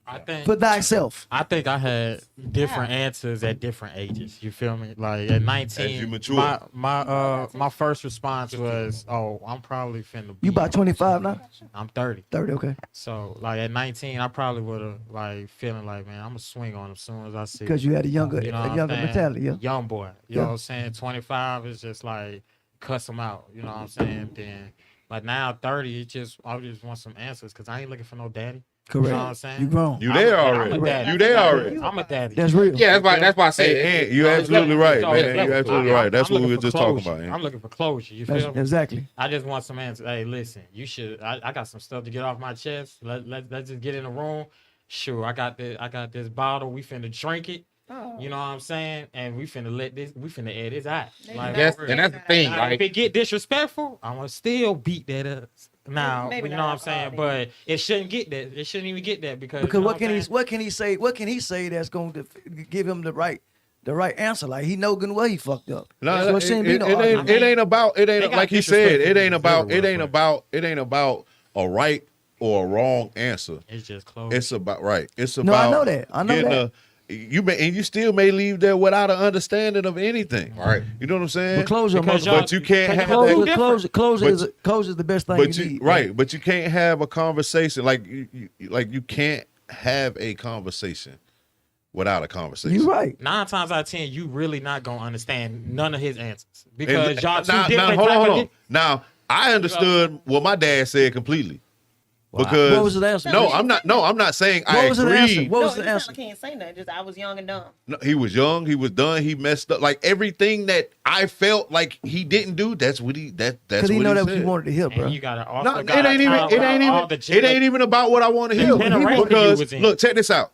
I think For thyself. I think I had different answers at different ages. You feel me? Like at 19, As you mature. my first response was, "Oh, I'm probably finna." You about 25 now? I'm 30. 30, okay. So like at 19, I probably would have like feeling like, man, I'm gonna swing on him as soon as I see. Because you had a younger You know what I'm saying? mentality, yeah. Young boy. You Yeah. know what I'm saying? 25 is just like cuss him out. You know what I'm saying? Then like now 30, I just want some answers because I ain't looking for no daddy. Correct. You know what I'm saying? You grown. You there I'm already. a daddy. You there already. I'm a daddy. That's real. Yeah, that's why I said. Hey, you're absolutely right, man. You're absolutely right. That's I'm what we were looking just for talking closure. about. I'm looking for closure. You feel me? Exactly. I just want some answers. Hey, listen, you should. I got some stuff to get off my chest. Let's just get in the room. Sure, I got this bottle. We finna drink it. Oh. You know what I'm saying? And we finna air this out. Like, Yes, and that's the thing. now, if Like, it get disrespectful, I'm gonna still beat that up. Now, Maybe you know not what I'm saying? alcohol, But it shouldn't get that. It shouldn't even get that because Because you know what can I'm he saying? what can he say that's going to give him the right answer? Like he know good and well he fucked up. No, So it shouldn't be no argument. it ain't about They got like he said. It ain't disrespectful about a right or a wrong answer. It's just close. It's about right. It's No, I about know that. I know getting that. you still may leave there without an understanding of anything. right. You know what I'm saying? But closure, Because y'all- But you can't have Closure- that. closure is the best thing But you you need. right. But you can't have a conversation like you can't have a conversation without a conversation. You right. 9 times out of 10, you really not gonna understand none of his answers because And y'all two now, different. hold type on. of- Now I understood what my dad said completely. Because What was his answer? No, I'm not. No, I'm not saying I What was the answer? agree. What No, was the you answer? can't say nothing. Just I was young and dumb. No, he was young. He was done. He messed up. Like everything that I felt like he didn't do. That's what he. That's Because what he know that's what said. you wanted to hear, bro. And you gotta also No, it gotta ain't even. talk It about ain't all even. the It ain't even about what I want to hear. generation you Because was in. look, check this out.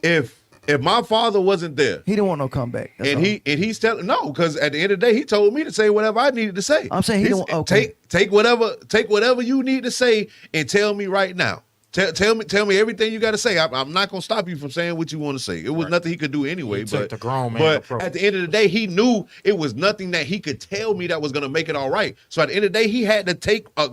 If my father wasn't there, He didn't want no comeback. That's and all. he's telling no, because at the end of the day, he told me to say whatever I needed to say. I'm saying he He's- don't- okay. take whatever you need to say and tell me right now. Tell me everything you got to say. I'm not gonna stop you from saying what you want to say. It was nothing he could do anyway. He took But the grown man but approach. at the end of the day, he knew it was nothing that he could tell me that was gonna make it all right. So at the end of the day, he had to take a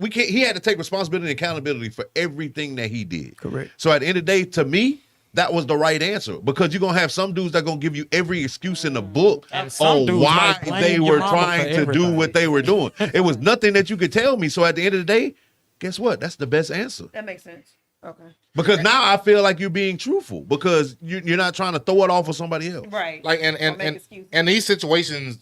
He had to take responsibility and accountability for everything that he did. Correct. So at the end of the day, to me, that was the right answer, because you're gonna have some dudes that gonna give you every excuse in the book And some on dudes why might blame they your were mama trying for to do everything. what they were doing. It was nothing that you could tell me. So at the end of the day, guess what? That's the best answer. That makes sense. Okay. Because now I feel like you're being truthful, because you're not trying to throw it off on somebody else. Right. Like Or make excuses. and these situations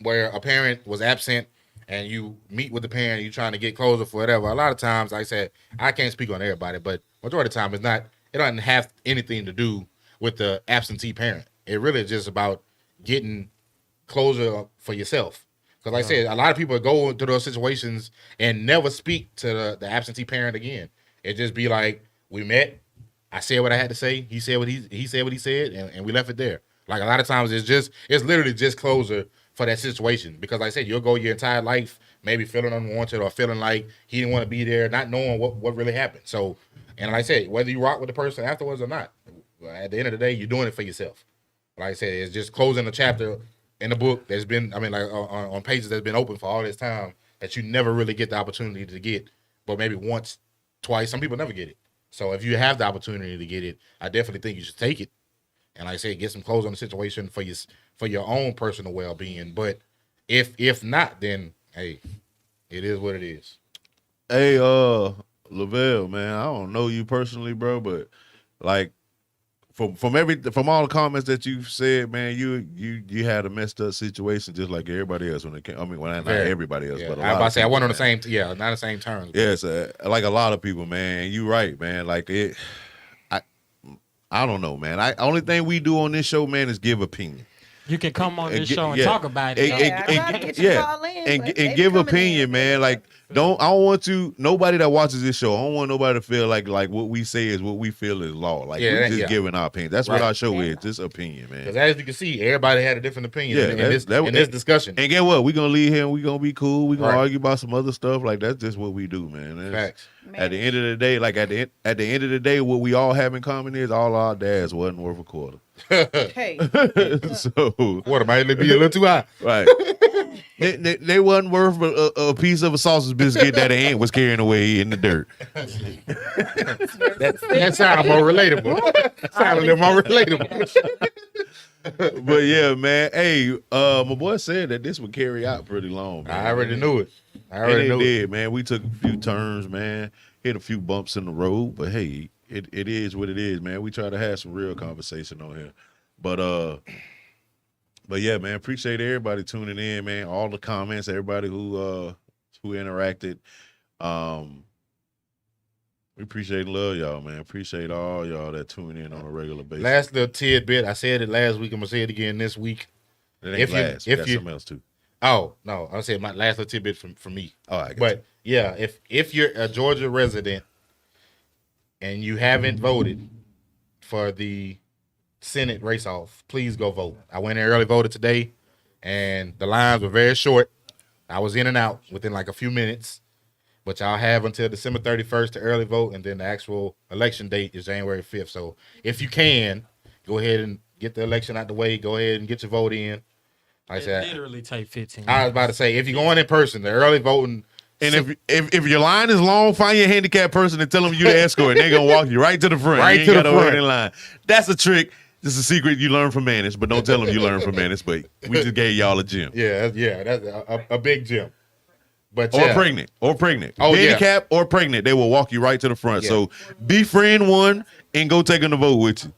where a parent was absent and you meet with the parent, you're trying to get closer for whatever. A lot of times, like I said, I can't speak on everybody, but majority of the time, it doesn't have anything to do with the absentee parent. It really is just about getting closure for yourself. Because like I said, a lot of people go into those situations and never speak to the absentee parent again. It just be like, we met, I said what I had to say, he said what he said what he said, and we left it there. Like a lot of times it's literally just closure for that situation. Because like I said, you'll go your entire life maybe feeling unwanted or feeling like he didn't want to be there, not knowing what really happened. So, and like I said, whether you rock with the person afterwards or not, at the end of the day, you're doing it for yourself. Like I said, it's just closing a chapter in the book that's been, on pages that's been open for all this time that you never really get the opportunity to get, but maybe once, twice. Some people never get it. So if you have the opportunity to get it, I definitely think you should take it. And like I said, get some closure on the situation for your own personal well-being. But if not, then hey, it is what it is. Hey, Lavelle, man, I don't know you personally, bro, but like from all the comments that you've said, man, you had a messed up situation just like everybody else when it came. I mean, not everybody else, Yeah. but a I lot was about of to say I people, wasn't on the man. same, not the same terms. Yes, like a lot of people, man. You right, man. Like it, I don't know, man. Only thing we do on this show, man, is give opinion. You can come on this get- show and yeah. talk about it. And- though. and- I gotta get you call in, but they and give coming opinion, in. man. Like I don't want nobody that watches this show, I don't want nobody to feel like what we say is what we feel is law. Like we're just giving our opinion. That's what Right. our show is, just opinion, man. Because as you can see, everybody had a different opinion Yeah, in that's- this discussion. And get what? We gonna leave here and we gonna be cool. We gonna Right. argue about some other stuff. Like that's just what we do, man. Facts. At the end of the day, like at the end of the day, what we all have in common is all our dads wasn't worth a quarter. Hey, So Water might be a little too high. right, they wasn't worth a piece of a sausage biscuit that the ant was carrying away in the dirt. That sounds more relatable. Sound a little more relatable. But yeah, man. Hey, my boy said that this would carry out pretty long. Man. I already knew it. I And already it knew it. did, man. We took a few turns, man. Hit a few bumps in the road, but hey, it is what it is, man. We try to have some real conversation on here. But yeah, man, appreciate everybody tuning in, man. All the comments, everybody who interacted. We appreciate and love y'all, man. Appreciate all y'all that tune in on a regular basis. Last little tidbit. I said it last week. I'm gonna say it again this week. It ain't if you- last. if We got you- something else too. Oh no, I said my last little tidbit from me. Oh, I got But yeah, if you're a Georgia resident and you haven't voted for the Senate race off, please go vote. I went and early voted today, and the lines were very short. I was in and out within like a few minutes, but y'all have until December 31st to early vote, and then the actual election date is January 5th. So if you can, go ahead and get the election out the way. Go ahead and get your vote in. Like I It said, literally take 15 I was about to say, if you're going in person, the early voting. And if your line is long, find your handicapped person and tell them you the escort. And they're gonna walk you right to the front. Right you ain't to the gotta wait front. in line. That's a trick. This is a secret you learn from Mannish, but don't tell them you learn from Mannish. But we just gave y'all a gym. Yeah, that's a big gym. But Or yeah. pregnant. Oh, yeah. Handicapped or pregnant. They will walk you right to the front. Yeah. So befriend one and go take them to vote with you.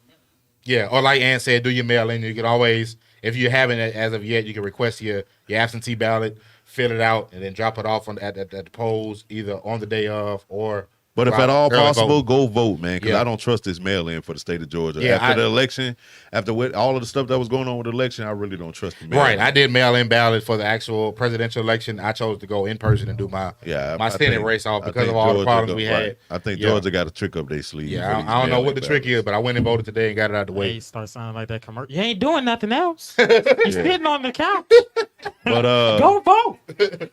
Yeah, or like Ann said, do your mail in. You can always, if you haven't as of yet, you can request your absentee ballot. fill it out, and then drop it off at the polls either on the day of or. But if at all early possible, vote. go vote, man, because Yeah. I don't trust this mail-in for the state of Georgia. Yeah, After the election, after all of the stuff that was going on with the election, I really don't trust the mail-in. Right, I did mail-in ballot for the actual presidential election. I chose to go in person and do my I Senate think- race off I because think of all the Georgia problems we right. had. I think Yeah. Georgia got a trick up their sleeve. Yeah, for these I don't know what the mail-in trick ballots. is, but I went and voted today and got it out the Hey, way. start sounding like that commercial. You ain't doing nothing else. You sitting on the couch. But Go vote.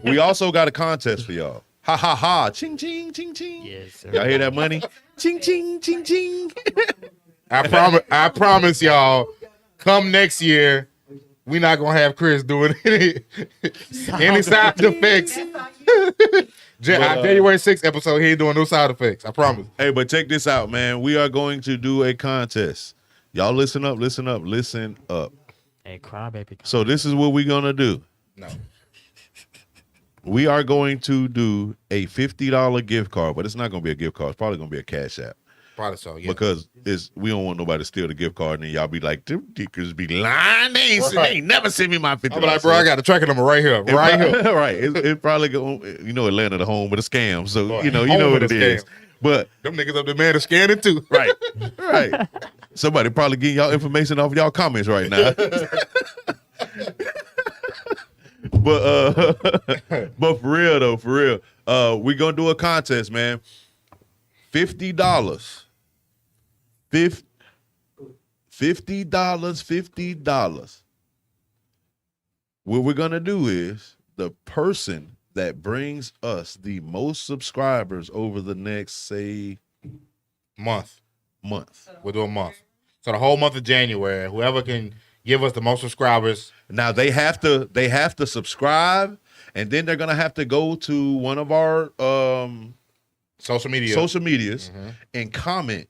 we also got a contest for y'all. Ha ha ha! Ching ching ching ching. Yes, sir. Y'all hear that money? Ching ching ching ching. I promise y'all, come next year, we not gonna have Chris doing any sound effects. January 6th episode, he ain't doing no sound effects. I promise. Hey, but check this out, man. We are going to do a contest. Y'all listen up, listen up, listen up. Hey, crybaby. So this is what we're gonna do. No. We are going to do a $50 gift card, but it's not going to be a gift card. It's probably going to be a Cash App Probably so, yeah. because we don't want nobody to steal the gift card and then y'all be like, them dickers be lying. They ain't never sent me my $50. I'm like, bro, I got the tracking number right here. Right here. right. It probably go. Atlanta the home with a scam. So Boy, you know home what with it a is. scam. But Them niggas up there, man, are scanning too. right, right. Somebody probably getting y'all information off y'all comments right now. But for real though, we're gonna do a contest, man. $50. $50. What we're gonna do is the person that brings us the most subscribers over the next, say, Month. month. We'll do a month. So the whole month of January, whoever can give us the most subscribers. Now they have to subscribe, and then they're gonna have to go to one of our Social media. social medias and comment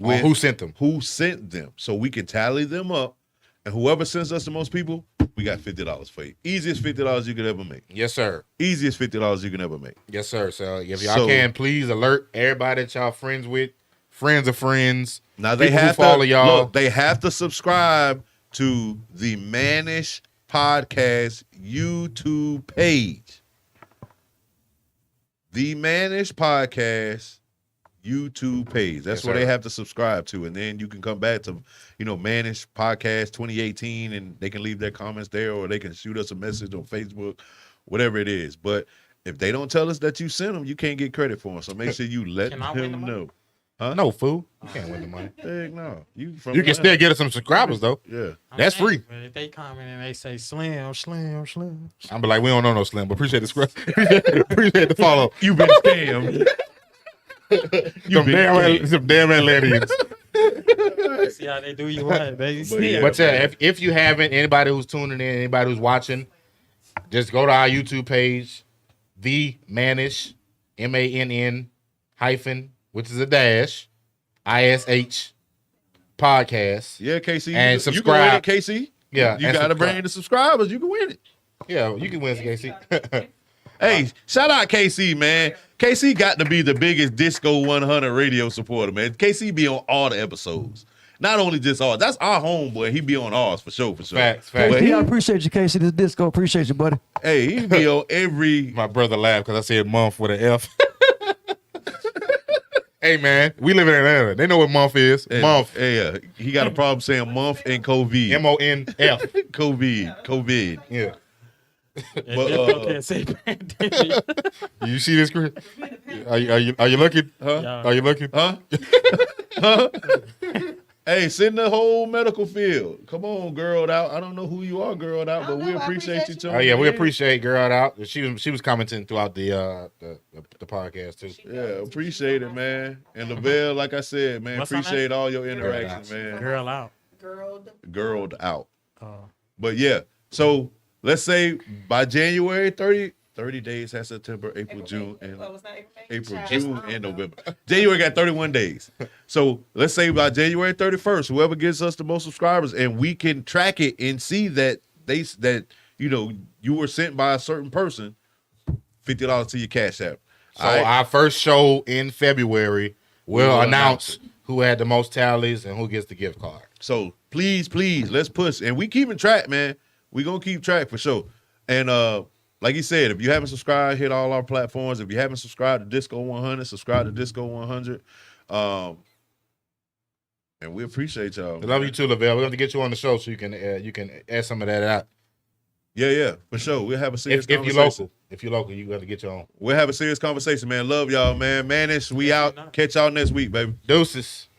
On who sent them. who sent them, so we can tally them up, and whoever sends us the most people, we got $50 for you. Easiest $50 you could ever make. Yes, sir. Easiest $50 you can ever make. Yes, sir. So if y'all So- can, please alert everybody that y'all friends with, friends of friends. Now they people who have to follow y'all. look, they have to subscribe to the Mannish Podcast YouTube page. The Mannish Podcast YouTube page. That's Yes, where sir. they have to subscribe to. And then you can come back to, Mannish Podcast 2018 and they can leave their comments there, or they can shoot us a message on Facebook, whatever it is. But if they don't tell us that you sent them, you can't get credit for them. So make sure you let Can I win the them money? know. No, fool. You can't win the money. Heck no. You You can still get us some subscribers, though. Yeah. That's free. But if they comment and they say slim, slim, slim. I'm be like, we don't know no Slim, but appreciate the appreciate the follow. You've been scammed. Some damn Atlanteans. See how they do you right. They yeah. But if you haven't, anybody who's tuning in, anybody who's watching, just go to our YouTube page, The Mannish, MANN hyphen, which is a dash, ISH podcast. Yeah, KC. And you subscribe. can win it, KC. Yeah, You and got to subscribe. bring the subscribers. You can win it. Yeah, you can win, Casey. Hey, shout out KC, man. KC got to be the biggest DISCO100 radio supporter, man. KC be on all the episodes. Not only just ours. That's our homeboy. He be on ours for sure, for sure. Facts. But I appreciate you, Casey. This disco. Appreciate you, buddy. Hey, he be on every. My brother laughed because I said month with an F. Hey, man, we live in Atlanta. They know what month is. Month. Yeah, he got a problem saying month and COVID. MONF. COVID. Yeah. But, can't say pandemic. You see this, Chris? Are you looking? Huh? Yeah. Are you looking? Huh? Hey, send the whole medical field. Come on, girl out. I don't know who you are, girl out, but we appreciate you. Oh yeah, we appreciate Girl Out. She was commenting throughout the podcast too. Yeah, appreciate it, man. And Lavelle, like I said, man, What's her appreciate all your interactions, out. man. Girl out. Girled out. Oh. But yeah, so let's say by January 30 days has September, April, June, and June, and November. January got 31 days. So let's say by January 31st, whoever gets us the most subscribers, and we can track it and see that you were sent by a certain person, $50 to your Cash App. So our first show in February will We'll announce who had the most tallies and who gets the gift card. So please, let's push. And we keeping track, man. We gonna keep track for sure. And like he said, if you haven't subscribed, hit all our platforms. If you haven't subscribed to Disco 100, subscribe to Disco 100. And we appreciate y'all. I love you too, Lavelle. We're going to get you on the show so you can add some of that out. Yeah, for sure. We'll have a serious If conversation. you're local, you got to get you on. We'll have a serious conversation, man. Love y'all, man. Mannish, we out. Catch y'all next week, baby. Deuces.